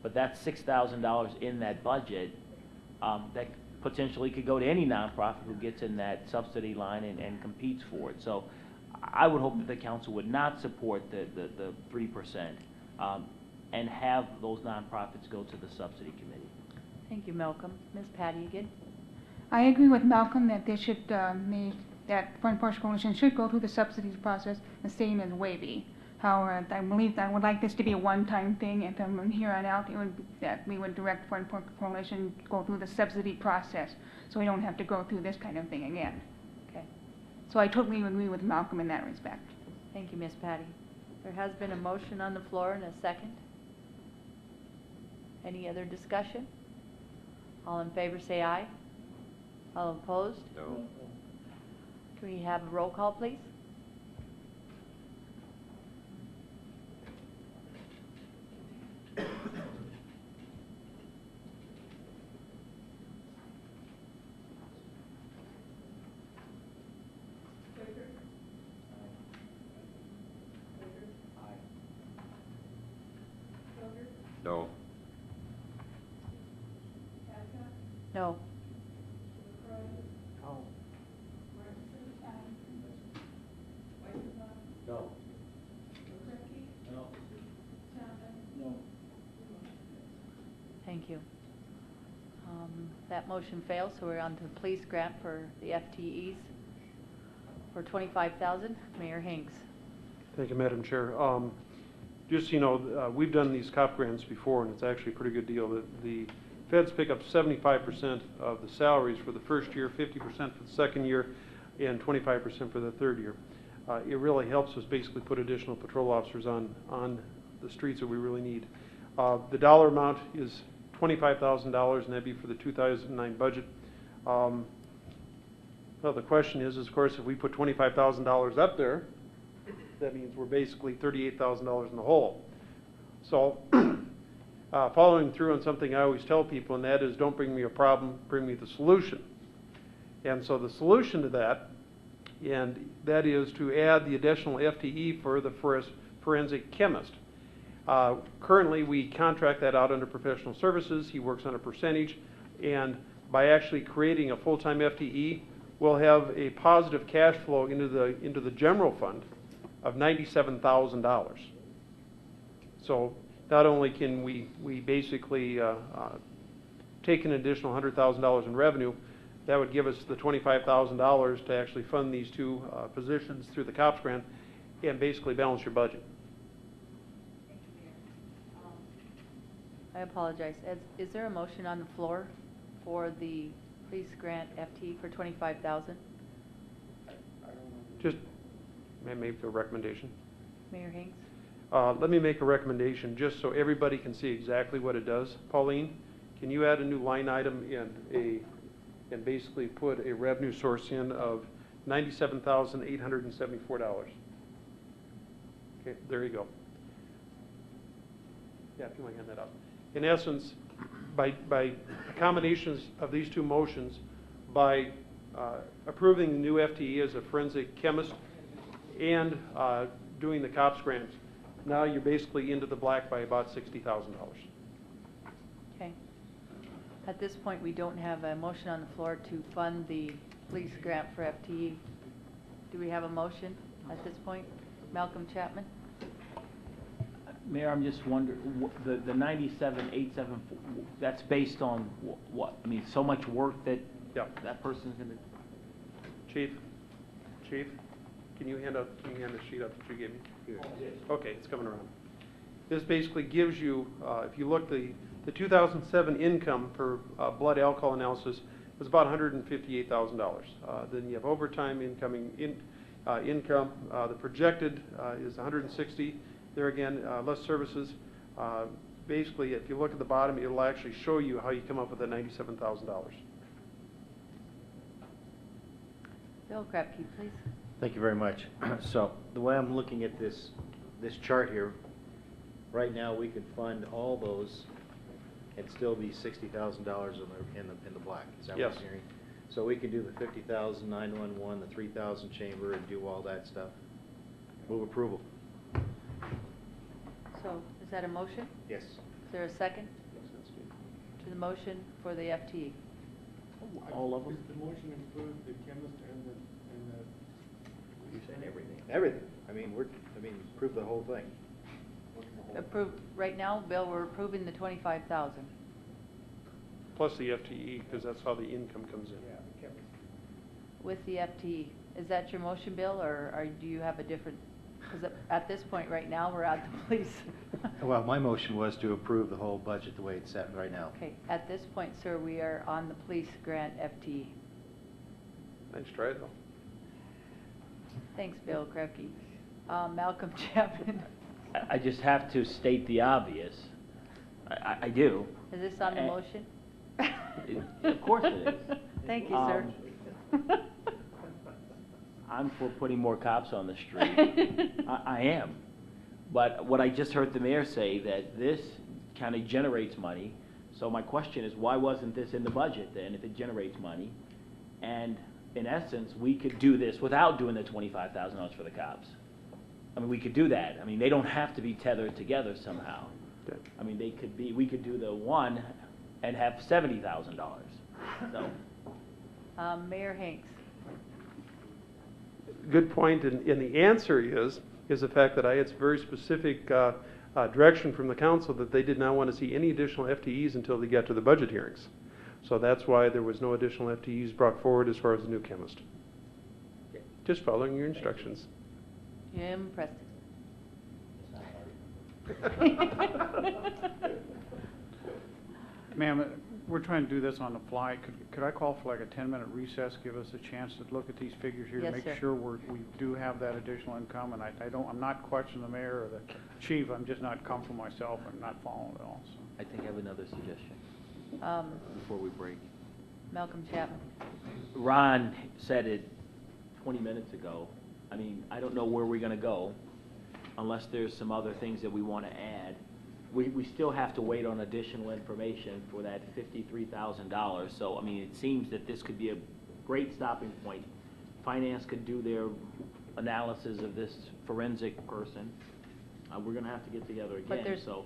but that's $6,000 in that budget that potentially could go to any nonprofit who gets in that subsidy line and competes for it. So I would hope that the council would not support the 3% and have those nonprofits go to the subsidy committee. Thank you, Malcolm. Ms. Patty again? I agree with Malcolm that they should, that Front Porch Coalition should go through the subsidies process the same as Wavy. However, I believe I would like this to be a one-time thing, and from here on out, it would be that we would direct Front Porch Coalition go through the subsidy process, so we don't have to go through this kind of thing again. Okay. So I totally agree with Malcolm in that respect. Thank you, Ms. Patty. There has been a motion on the floor and a second. Any other discussion? All in favor say aye. All opposed? No. Can we have a roll call, please? No. No. No. Thank you. That motion fails, so we're on to the police grant for the FTEs for $25,000. Mayor Hanks. Thank you, Madam Chair. Just so you know, we've done these COP grants before, and it's actually a pretty good deal. The feds pick up 75% of the salaries for the first year, 50% for the second year, and 25% for the third year. It really helps us basically put additional patrol officers on the streets that we really need. The dollar amount is $25,000, and that'd be for the 2009 budget. Well, the question is, of course, if we put $25,000 up there, that means we're basically $38,000 in the hole. So following through on something I always tell people, and that is, don't bring me a problem, bring me the solution. And so the solution to that, and that is to add the additional FTE for the forensic chemist. Currently, we contract that out under professional services. He works on a percentage, and by actually creating a full-time FTE, we'll have a positive cash flow into the general fund of $97,000. So not only can we basically take an additional $100,000 in revenue, that would give us the $25,000 to actually fund these two positions through the COPS grant and basically balance your budget. I apologize. Is there a motion on the floor for the police grant FTE for $25,000? Just, may I make a recommendation? Mayor Hanks? Let me make a recommendation just so everybody can see exactly what it does. Pauline, can you add a new line item and basically put a revenue source in of $97,874? Okay, there you go. Yeah, if you want to hand that up. In essence, by combinations of these two motions, by approving the new FTE as a forensic chemist and doing the COPS grants, now you're basically into the black by about $60,000. Okay. At this point, we don't have a motion on the floor to fund the police grant for FTE. Do we have a motion at this point? Malcolm Chapman? Mayor, I'm just wondering, the 97,874, that's based on what? I mean, so much work that that person's going to... Chief, can you hand the sheet up that you gave me? Okay, it's coming around. This basically gives you, if you look, the The 2007 income for blood alcohol analysis was about $158,000. Then you have overtime income. The projected is 160. There again, less services. Basically, if you look at the bottom, it'll actually show you how you come up with the $97,000. Bill Krapke, please. Thank you very much. So the way I'm looking at this chart here, right now we could fund all those and still be $60,000 in the black. Is that what Yes. I'm hearing? So we could do the 50,000 911, the 3,000 chamber, and do all that stuff. Move approval. So is that a motion? Yes. Is there a second to the motion for the FTE? All of them? Does the motion include the chemist and the You said everything. Everything. Prove the whole thing. Approve, right now, Bill, we're approving the 25,000. Plus the FTE, because that's how the income comes in. Yeah, the chemist. With the FTE. Is that your motion, Bill, or do you have a different, because at this point right now, we're at the police. Well, my motion was to approve the whole budget the way it's set right now. Okay, at this point, sir, we are on the police grant FTE. Nice try, though. Thanks, Bill Krepke. Malcolm Chapman, I just have to state the obvious. I do. is this on the Eh. motion? Of course it is. Thank you, sir. I'm for putting more cops on the street. I am. But what I just heard the mayor say, that this kind of generates money. So my question is, why wasn't this in the budget then, if it generates money? And in essence, we could do this without doing the $25,000 for the cops. I mean, we could do that. I mean, they don't have to be tethered together somehow. Okay. I mean, we could do the one and have $70,000. So, Mayor Hanks. Good point, and the answer is the fact that I had some very specific direction from the council that they did not want to see any additional FTEs until they got to the budget hearings. So that's why there was no additional FTEs brought forward as far as the new chemist. Just following your instructions. Jim Preston. Ma'am, we're trying to do this on the fly. Could I call for like a 10-minute recess, give us a chance to look at these figures here? Yes, to sir. make sure we do have that additional income, and I'm not questioning the mayor or the chief, I'm just not comfortable myself, I'm not following it all, so. I think I have another suggestion before we break. Malcolm Chapman. Ron said it 20 minutes ago. I mean, I don't know where we're going to go unless there's some other things that we want to add. We still have to wait on additional information for that $53,000. So, I mean, it seems that this could be a great stopping point. Finance could do their analysis of this forensic person. We're going to have to get together again, so.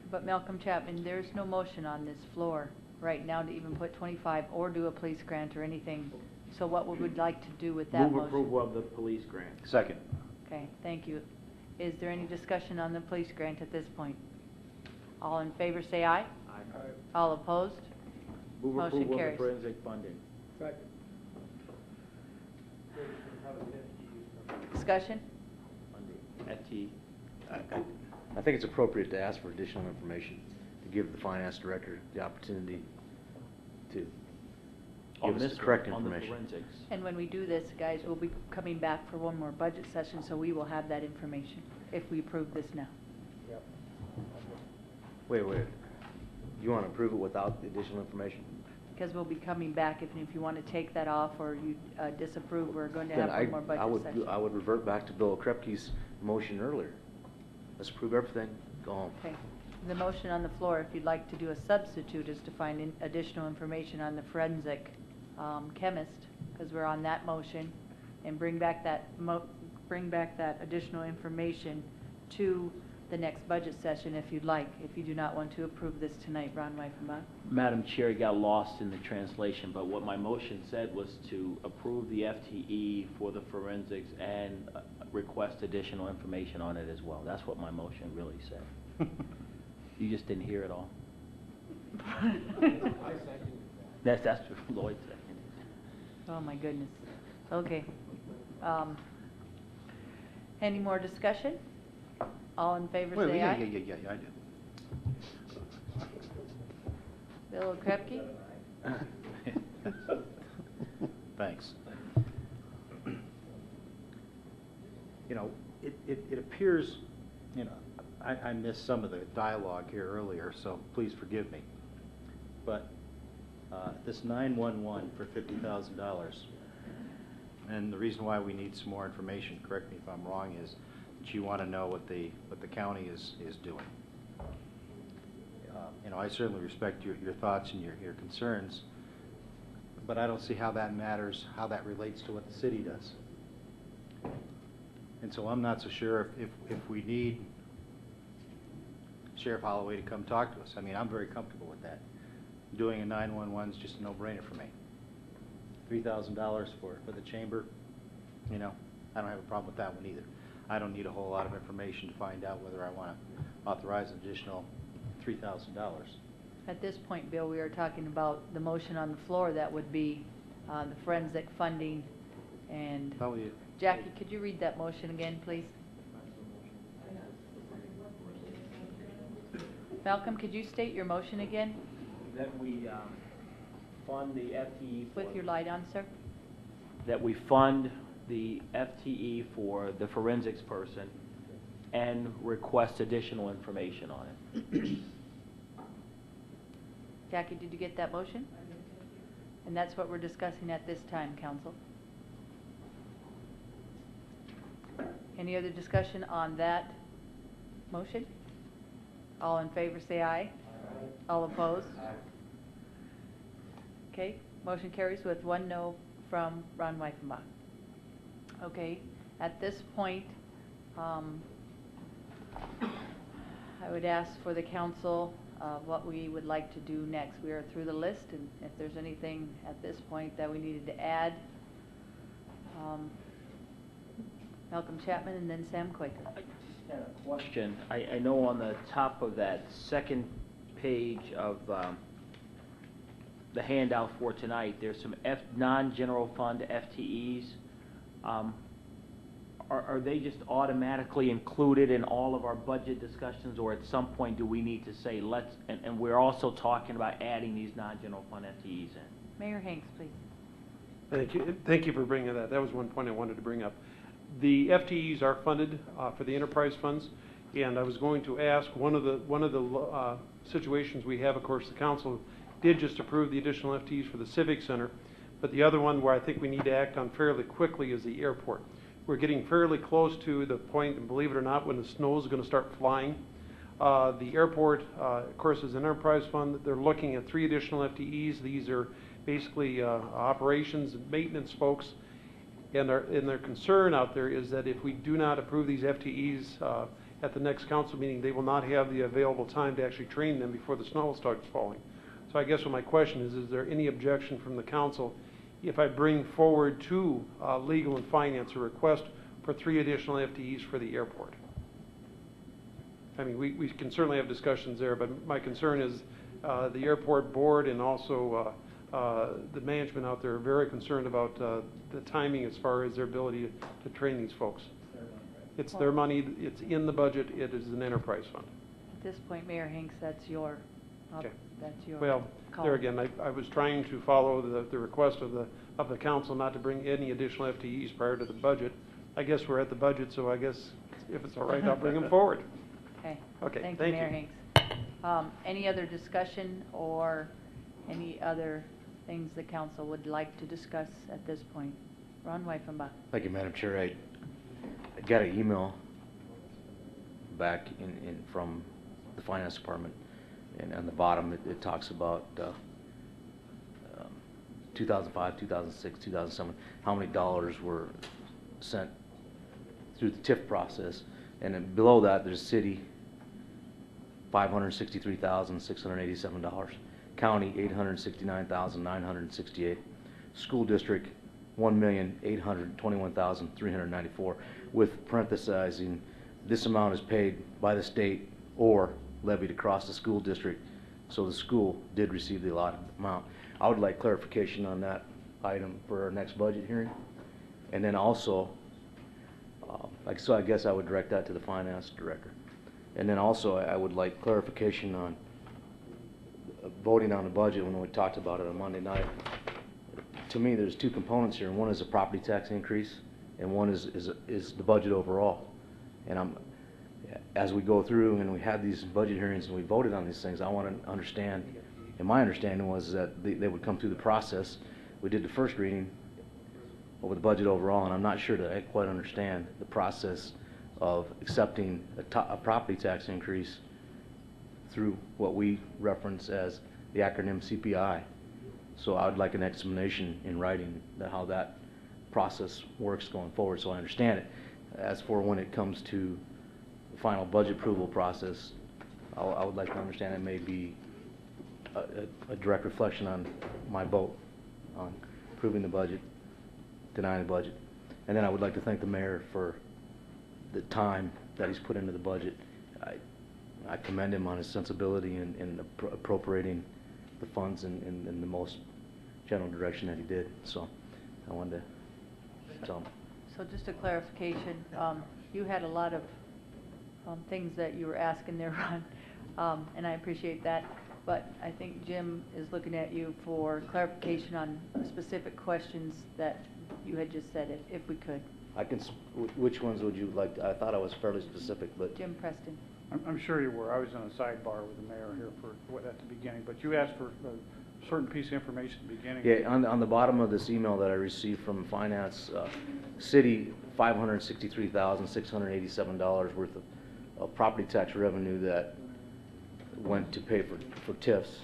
But Malcolm Chapman, there's no motion on this floor right now to even put 25 or do a police grant or anything. So what we would like to do with that Move motion? approval of the police grant. Second. Okay, thank you. Is there any discussion on the police grant at this point? All in favor say aye. Aye. All opposed? Move Motion approval of the carries. forensic funding. Second. Discussion? FT. I think it's appropriate to ask for additional information, to give the finance director the opportunity to On give us this the correct one, on the information. forensics. And when we do this, guys, we'll be coming back for one more budget session, so we will have that information if we approve this now. Yep. Wait. You want to approve it without the additional information? Because we'll be coming back, if you want to take that off or you disapprove, we're going to Then have one more budget session. I would revert back to Bill Krepke's motion earlier. Let's approve everything, go home. Okay. The motion on the floor, if you'd like to do a substitute, is to find additional information on the forensic chemist, because we're on that motion, and bring back that additional information to the next budget session if you'd like, if you do not want to approve this tonight. Ron Weifenbach. Madam Chair, it got lost in the translation, but what my motion said was to approve the FTE for the forensics and request additional information on it as well. That's what my motion really said. You just didn't hear it all. That's what Lloyd said. Oh, my goodness. Okay. Any more discussion? All in favor, say aye. Yeah, I do. Bill Okrepke? Thanks. You know, it appears, you know, I missed some of the dialogue here earlier, so please forgive me. But this 911 for $50,000, and the reason why we need some more information, correct me if I'm wrong, is that you want to know what the county is doing. You know, I certainly respect your thoughts and your concerns, but I don't see how that matters, how that relates to what the city does. And so I'm not so sure if we need Sheriff Holloway to come talk to us. I mean, I'm very comfortable with that. Doing a 911 is just a no-brainer for me. $3,000 for the chamber, you know, I don't have a problem with that one either. I don't need a whole lot of information to find out whether I want to authorize an additional $3,000. At this point, Bill, we are talking about the motion on the floor. That would be the forensic funding. And Jackie, could you read that motion again, please? Malcolm, could you state your motion again? That we fund the FTE. With your light on, sir? That we fund the FTE for the forensics person and request additional information on it. Jackie, did you get that motion? And that's what we're discussing at this time, council. Any other discussion on that motion? All in favor say aye. Aye. All opposed? Aye. Okay, motion carries with 1 no from Ron Weifenbach. Okay, at this point, I would ask for the council what we would like to do next. We are through the list, and if there's anything at this point that we needed to add, Malcolm Chapman and then Sam Quaker. I just had a question. I know on the top of that second page of the handout for tonight, there's some non-general fund FTEs. Are they just automatically included in all of our budget discussions, or at some point do we need to say let's, and we're also talking about adding these non-general fund FTEs in? Mayor Hanks, please. Thank you for bringing that. That was one point I wanted to bring up. The FTEs are funded for the enterprise funds, and I was going to ask, one of the situations we have, of course, the council did just approve the additional FTEs for the Civic Center, but the other one where I think we need to act on fairly quickly is the airport. We're getting fairly close to the point, and believe it or not, when the snow is going to start flying. The airport, of course, is an enterprise fund. They're looking at 3 additional FTEs. These are basically operations and maintenance folks. And their concern out there is that if we do not approve these FTEs at the next council meeting, they will not have the available time to actually train them before the snow starts falling. So I guess what my question is there any objection from the council if I bring forward to legal and finance a request for 3 additional FTEs for the airport? I mean, we can certainly have discussions there, but my concern is the airport board and also the management out there are very concerned about the timing as far as their ability to train these folks. It's their money, it's in the budget, it is an enterprise fund. At this point, Mayor Hanks, that's your Okay. That's your Well, call. there again, I was trying to follow the request of the council not to bring any additional FTEs prior to the budget. I guess we're at the budget, so I guess if it's all right, I'll bring them forward. Okay. Okay, Thank you, thank Mayor you. Hanks. Any other discussion or any other things the council would like to discuss at this point? Ron Weifenbach. Thank you, Madam Chair. I got an email back from the Finance Department, and on the bottom it talks about 2005, 2006, 2007, how many dollars were sent through the TIF process, and then below that there's city, $563,687, county, $869,968, school district, $1,821,394, with parenthesizing, this amount is paid by the state or levied across the school district, so the school did receive the allotted amount. I would like clarification on that item for our next budget hearing. And then also, so I guess I would direct that to the finance director. And then also I would like clarification on voting on the budget, when we talked about it on Monday night, to me, there's two components here. One is a property tax increase, and one is the budget overall. And as we go through and we had these budget hearings and we voted on these things, I want to understand, and my understanding was that they would come through the process. We did the first reading over the budget overall, and I'm not sure that I quite understand the process of accepting a property tax increase through what we reference as the acronym CPI. So I would like an explanation in writing that how that process works going forward, so I understand it. As for when it comes to the final budget approval process, I would like to understand it may be a direct reflection on my vote on approving the budget, denying the budget. And then I would like to thank the mayor for the time that he's put into the budget. I commend him on his sensibility in appropriating the funds in the most general direction that he did. So I wanted to tell him. So just a clarification, you had a lot of things that you were asking there, Ron, and I appreciate that. But I think Jim is looking at you for clarification on specific questions that you had just said, if we could. I can, which ones would you like? I thought I was fairly specific, but. Jim Preston. I'm sure you were. I was in a sidebar with the mayor here at the beginning, but you asked for a certain piece of information at the beginning. Yeah, on the bottom of this email that I received from finance, city, $563,687 worth of property tax revenue that went to pay for TIFs,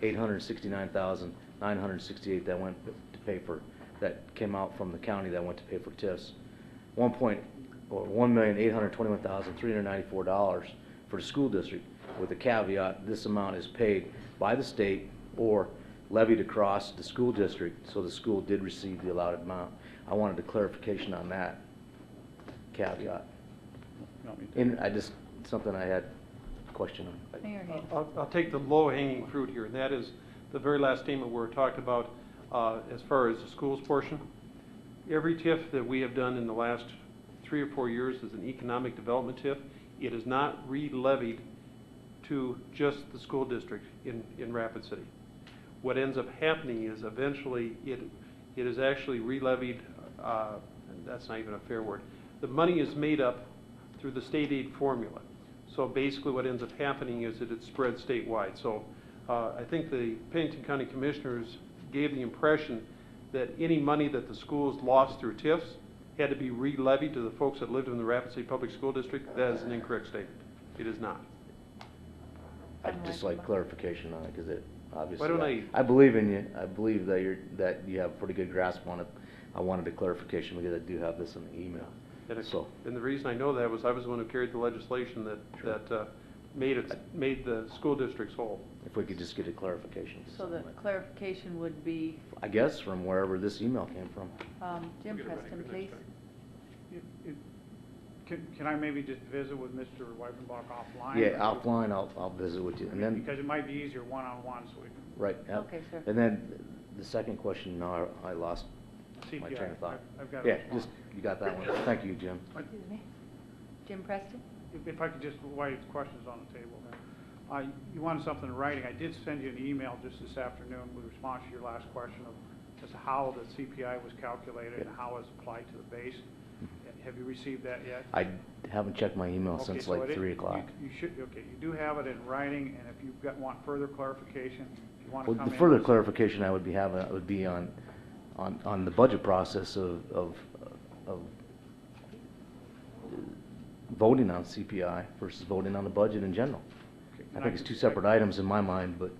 $869,968 that went to pay for, that came out from the county that went to pay for TIFs. $1,821,394 for the school district, with the caveat this amount is paid by the state or levied across the school district, so the school did receive the allotted amount. I wanted a clarification on that caveat. And something I had a question on. I'll take the low-hanging fruit here, and that is the very last statement where we talked about as far as the schools portion. Every TIF that we have done in the last 3 or 4 years is an economic development TIF. It is not re-levied to just the school district in Rapid City. What ends up happening is eventually it is actually re-levied, that's not even a fair word. The money is made up through the state aid formula. So basically what ends up happening is that it's spread statewide. So I think the Pennington County Commissioners gave the impression that any money that the schools lost through TIFs had to be re-levied to the folks that lived in the Rapid City Public School District. That is an incorrect statement. It is not. I'd just like clarification on it, because it obviously. Why don't I believe in you. I believe that you have a pretty good grasp on it. I wanted a clarification because I do have this in the email. And the reason I know that was I was the one who carried the legislation that made the school districts whole. If we could just get a clarification. So the clarification would be, I guess from wherever this email came from. Jim Preston, please. Can I maybe just visit with Mr. Weibenbach offline? Yeah, offline, I'll visit with you. And then, because it might be easier one-on-one, so we can. right. Yeah. Okay, sir. And then the second question, now I lost my CPI. train of thought. I've got Yeah, it. just, you got that one. Thank you, Jim. Excuse me. Jim Preston? If I could just, while your question's on the table, you wanted something in writing. I did send you an email just this afternoon with response to your last question as to how the CPI was calculated and how it's applied to the base. Have you received that yet? I haven't checked my email Okay, since so like it- 3 o'clock. You should, okay, you do have it in writing, and if you want further clarification, if you want to Well, come the in. further clarification I would be having would be on the budget process of voting on CPI versus voting on the budget in general. I think it's two separate items in my mind, but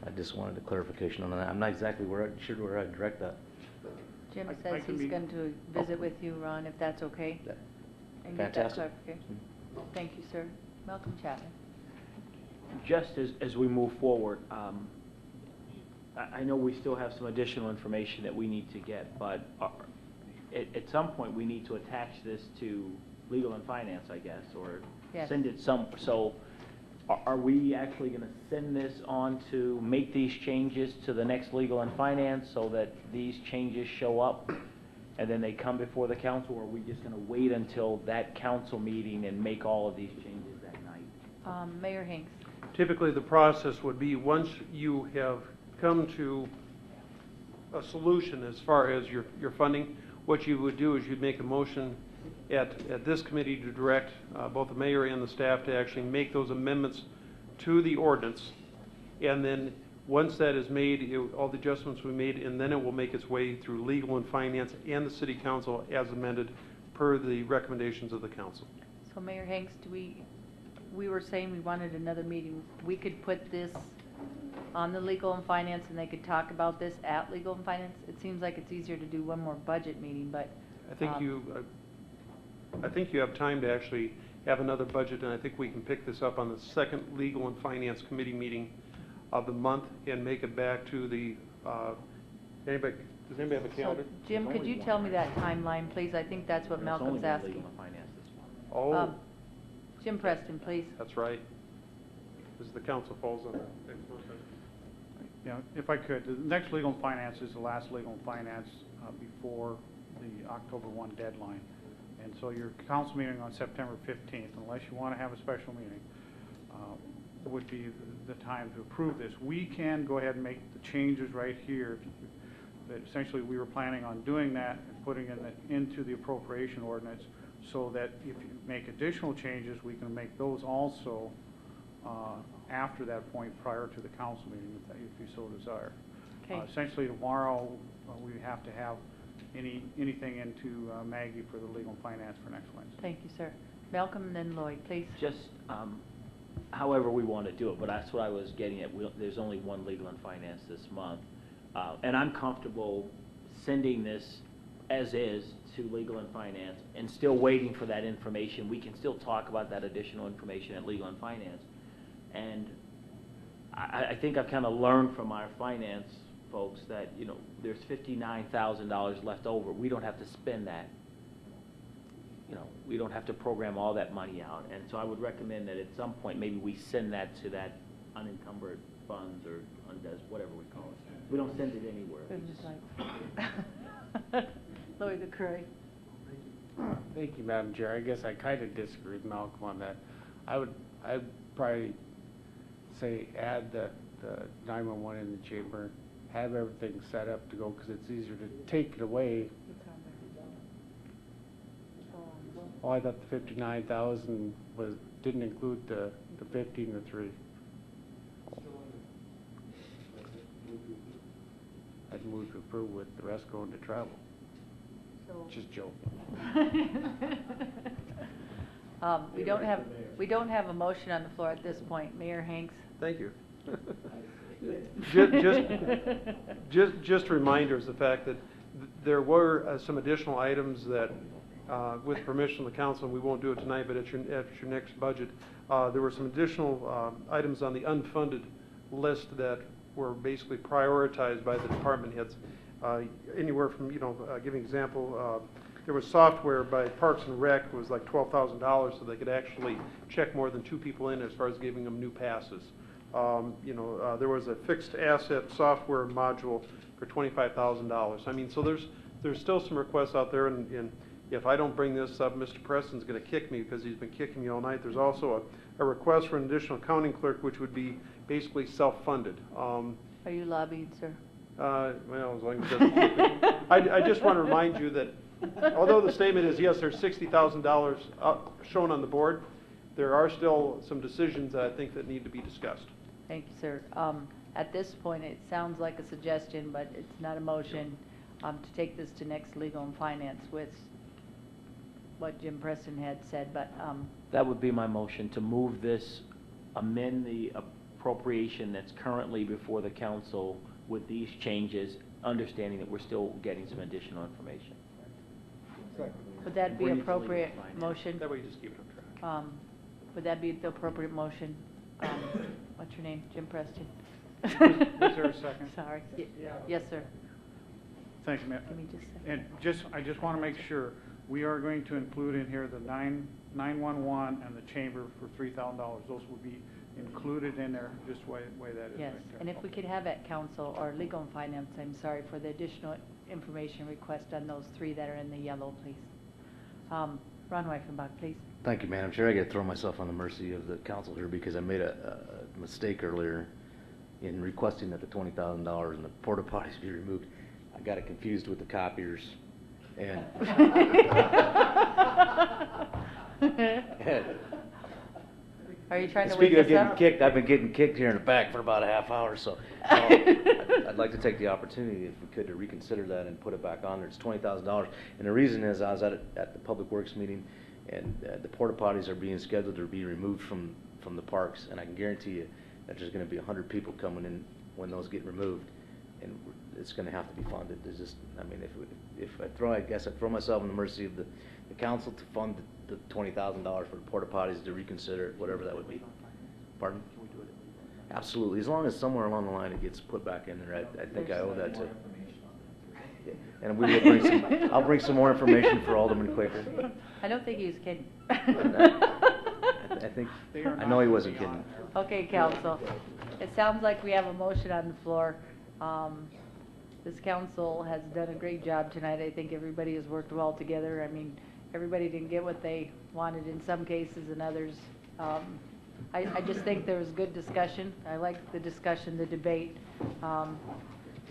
I just wanted a clarification on that. I'm not exactly sure where I'd direct that. Jim I says can he's be- going to visit with you, Ron, if that's okay. And get that Fantastic. clarification. Thank you, sir. Malcolm Chapman. Just as we move forward, I know we still have some additional information that we need to get, but at some point, we need to attach this to legal and finance, I guess, or Yes. send it so are we actually going to send this on to make these changes to the next legal and finance so that these changes show up and then they come before the council, or are we just going to wait until that council meeting and make all of these changes that night? Mayor Hinks. typically the process would be, once you have come to a solution as far as your funding, what you would do is you'd make a motion at this committee to direct both the mayor and the staff to actually make those amendments to the ordinance. And then once that is made, all the adjustments will be made, and then it will make its way through legal and finance and the city council as amended per the recommendations of the council. So Mayor Hanks, we were saying we wanted another meeting. We could put this on the legal and finance, and they could talk about this at legal and finance. It seems like it's easier to do one more budget meeting, but I think you have time to actually have another budget, and I think we can pick this up on the second legal and finance committee meeting of the month and make it back to the, does anybody have a calendar? So, Jim, could you tell me that timeline, please? I think that's what Malcolm's asking. Oh, Jim Preston, please. that's right. Because the council falls on that next month. Yeah, if I could, the next legal and finance is the last legal and finance before the October 1 deadline. And so your council meeting on September 15th, unless you want to have a special meeting, would be the time to approve this. We can go ahead and make the changes right here. That essentially we were planning on doing that and putting it into the appropriation ordinance, so that if you make additional changes, we can make those also after that point, prior to the council meeting, if you so desire. Okay. Essentially tomorrow, we have to have anything into Maggie for the legal and finance for next Wednesday. Thank you, sir. Malcolm and then Lloyd, please. Just however we want to do it, but that's what I was getting at. There's only one legal and finance this month. And I'm comfortable sending this as is to legal and finance and still waiting for that information. We can still talk about that additional information at legal and finance. And I think I've kind of learned from our finance folks that, you know, there's $59,000 left over. We don't have to spend that. You know, we don't have to program all that money out. And so I would recommend that at some point, maybe we send that to that unencumbered funds or undoes, whatever we call it. We don't send it anywhere. Lloyd McCrory. Thank you, Madam Chair. I guess I kind of disagree with Malcolm on that. I'd probably say add the 911 in the chamber, have everything set up to go, because it's easier to take it away. Oh, I thought the 59,000 didn't include the 15 or 3. I'd move to approve with the rest going to travel. Just joking. We don't have a motion on the floor at this point. Mayor Hanks. Thank you. Just reminders, the fact that there were some additional items that, with permission of the council, and we won't do it tonight, but at your next budget, there were some additional items on the unfunded list that were basically prioritized by the department heads. Anywhere from, giving example, there was software by Parks and Rec was like $12,000, so they could actually check more than 2 people in as far as giving them new passes. There was a fixed asset software module for $25,000. I mean, so there's still some requests out there, and if I don't bring this up, Mr. Preston's going to kick me because he's been kicking me all night. There's also a request for an additional accounting clerk, which would be basically self-funded. Are you lobbying, sir? Well, as long as it doesn't. I just want to remind you that although the statement is, yes, there's $60,000 shown on the board, there are still some decisions that I think that need to be discussed. Thank you, sir. At this point, it sounds like a suggestion, but it's not a motion, to take this to next legal and finance with what Jim Preston had said, but That would be my motion, to move this, amend the appropriation that's currently before the council with these changes, understanding that we're still getting some additional information. would that be appropriate motion? That way you just keep it on track. Would that be the appropriate motion? What's your name? Jim Preston. Was there a second? Sorry. Yes, sir. Thank you, ma'am. Give me just a second. And I just want to make sure, we are going to include in here the 911 and the chamber for $3,000. Those will be included in there, just the way that is Yes, right there. and if we could have at council or legal and finance, I'm sorry, for the additional information request on those 3 that are in the yellow, please. Ron Weifenbach, please. Thank you, Madam Chair. I got to throw myself on the mercy of the council here because I made a mistake earlier in requesting that the $20,000 and the porta potties be removed. I got it confused with the copiers and. Are you trying to wake Speaking of us getting up? kicked, I've been getting kicked here in the back for about a half hour, so I'd like to take the opportunity, if we could, to reconsider that and put it back on there. It's $20,000, and the reason is I was at the Public Works meeting, and the porta potties are being scheduled to be removed from the parks, and I can guarantee you that there's going to be 100 people coming in when those get removed, and it's going to have to be funded. There's just, I mean, I guess I throw myself on the mercy of the council to fund the $20,000 for the porta potties, to reconsider it, whatever that would be. Pardon? Absolutely. As long as somewhere along the line it gets put back in there, I think I owe that to. And we will bring some. I'll bring some more information for Alderman Quaker. I don't think he was kidding. I think. I know he wasn't kidding. Okay, council. It sounds like we have a motion on the floor. This council has done a great job tonight. I think everybody has worked well together. I mean, everybody didn't get what they wanted in some cases, and others. I just think there was good discussion. I liked the discussion, the debate.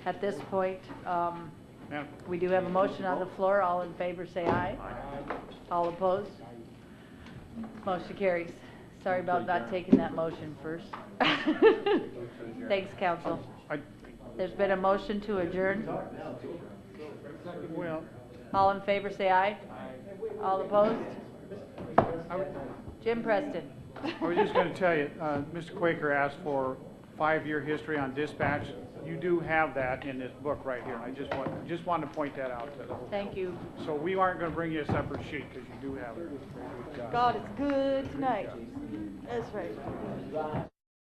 At this point, we do have a motion on the floor. All in favor say aye. All opposed? Motion carries. Sorry about not taking that motion first. Thanks, council. There's been a motion to adjourn. Well, All in favor say aye. All opposed? Jim Preston. I was just going to tell you, Mr. Quaker asked for 5-year history on dispatch. You do have that in this book right here. I just wanted to point that out to the whole. Thank you. So we aren't going to bring you a separate sheet because you do have it. God is good tonight. That's right.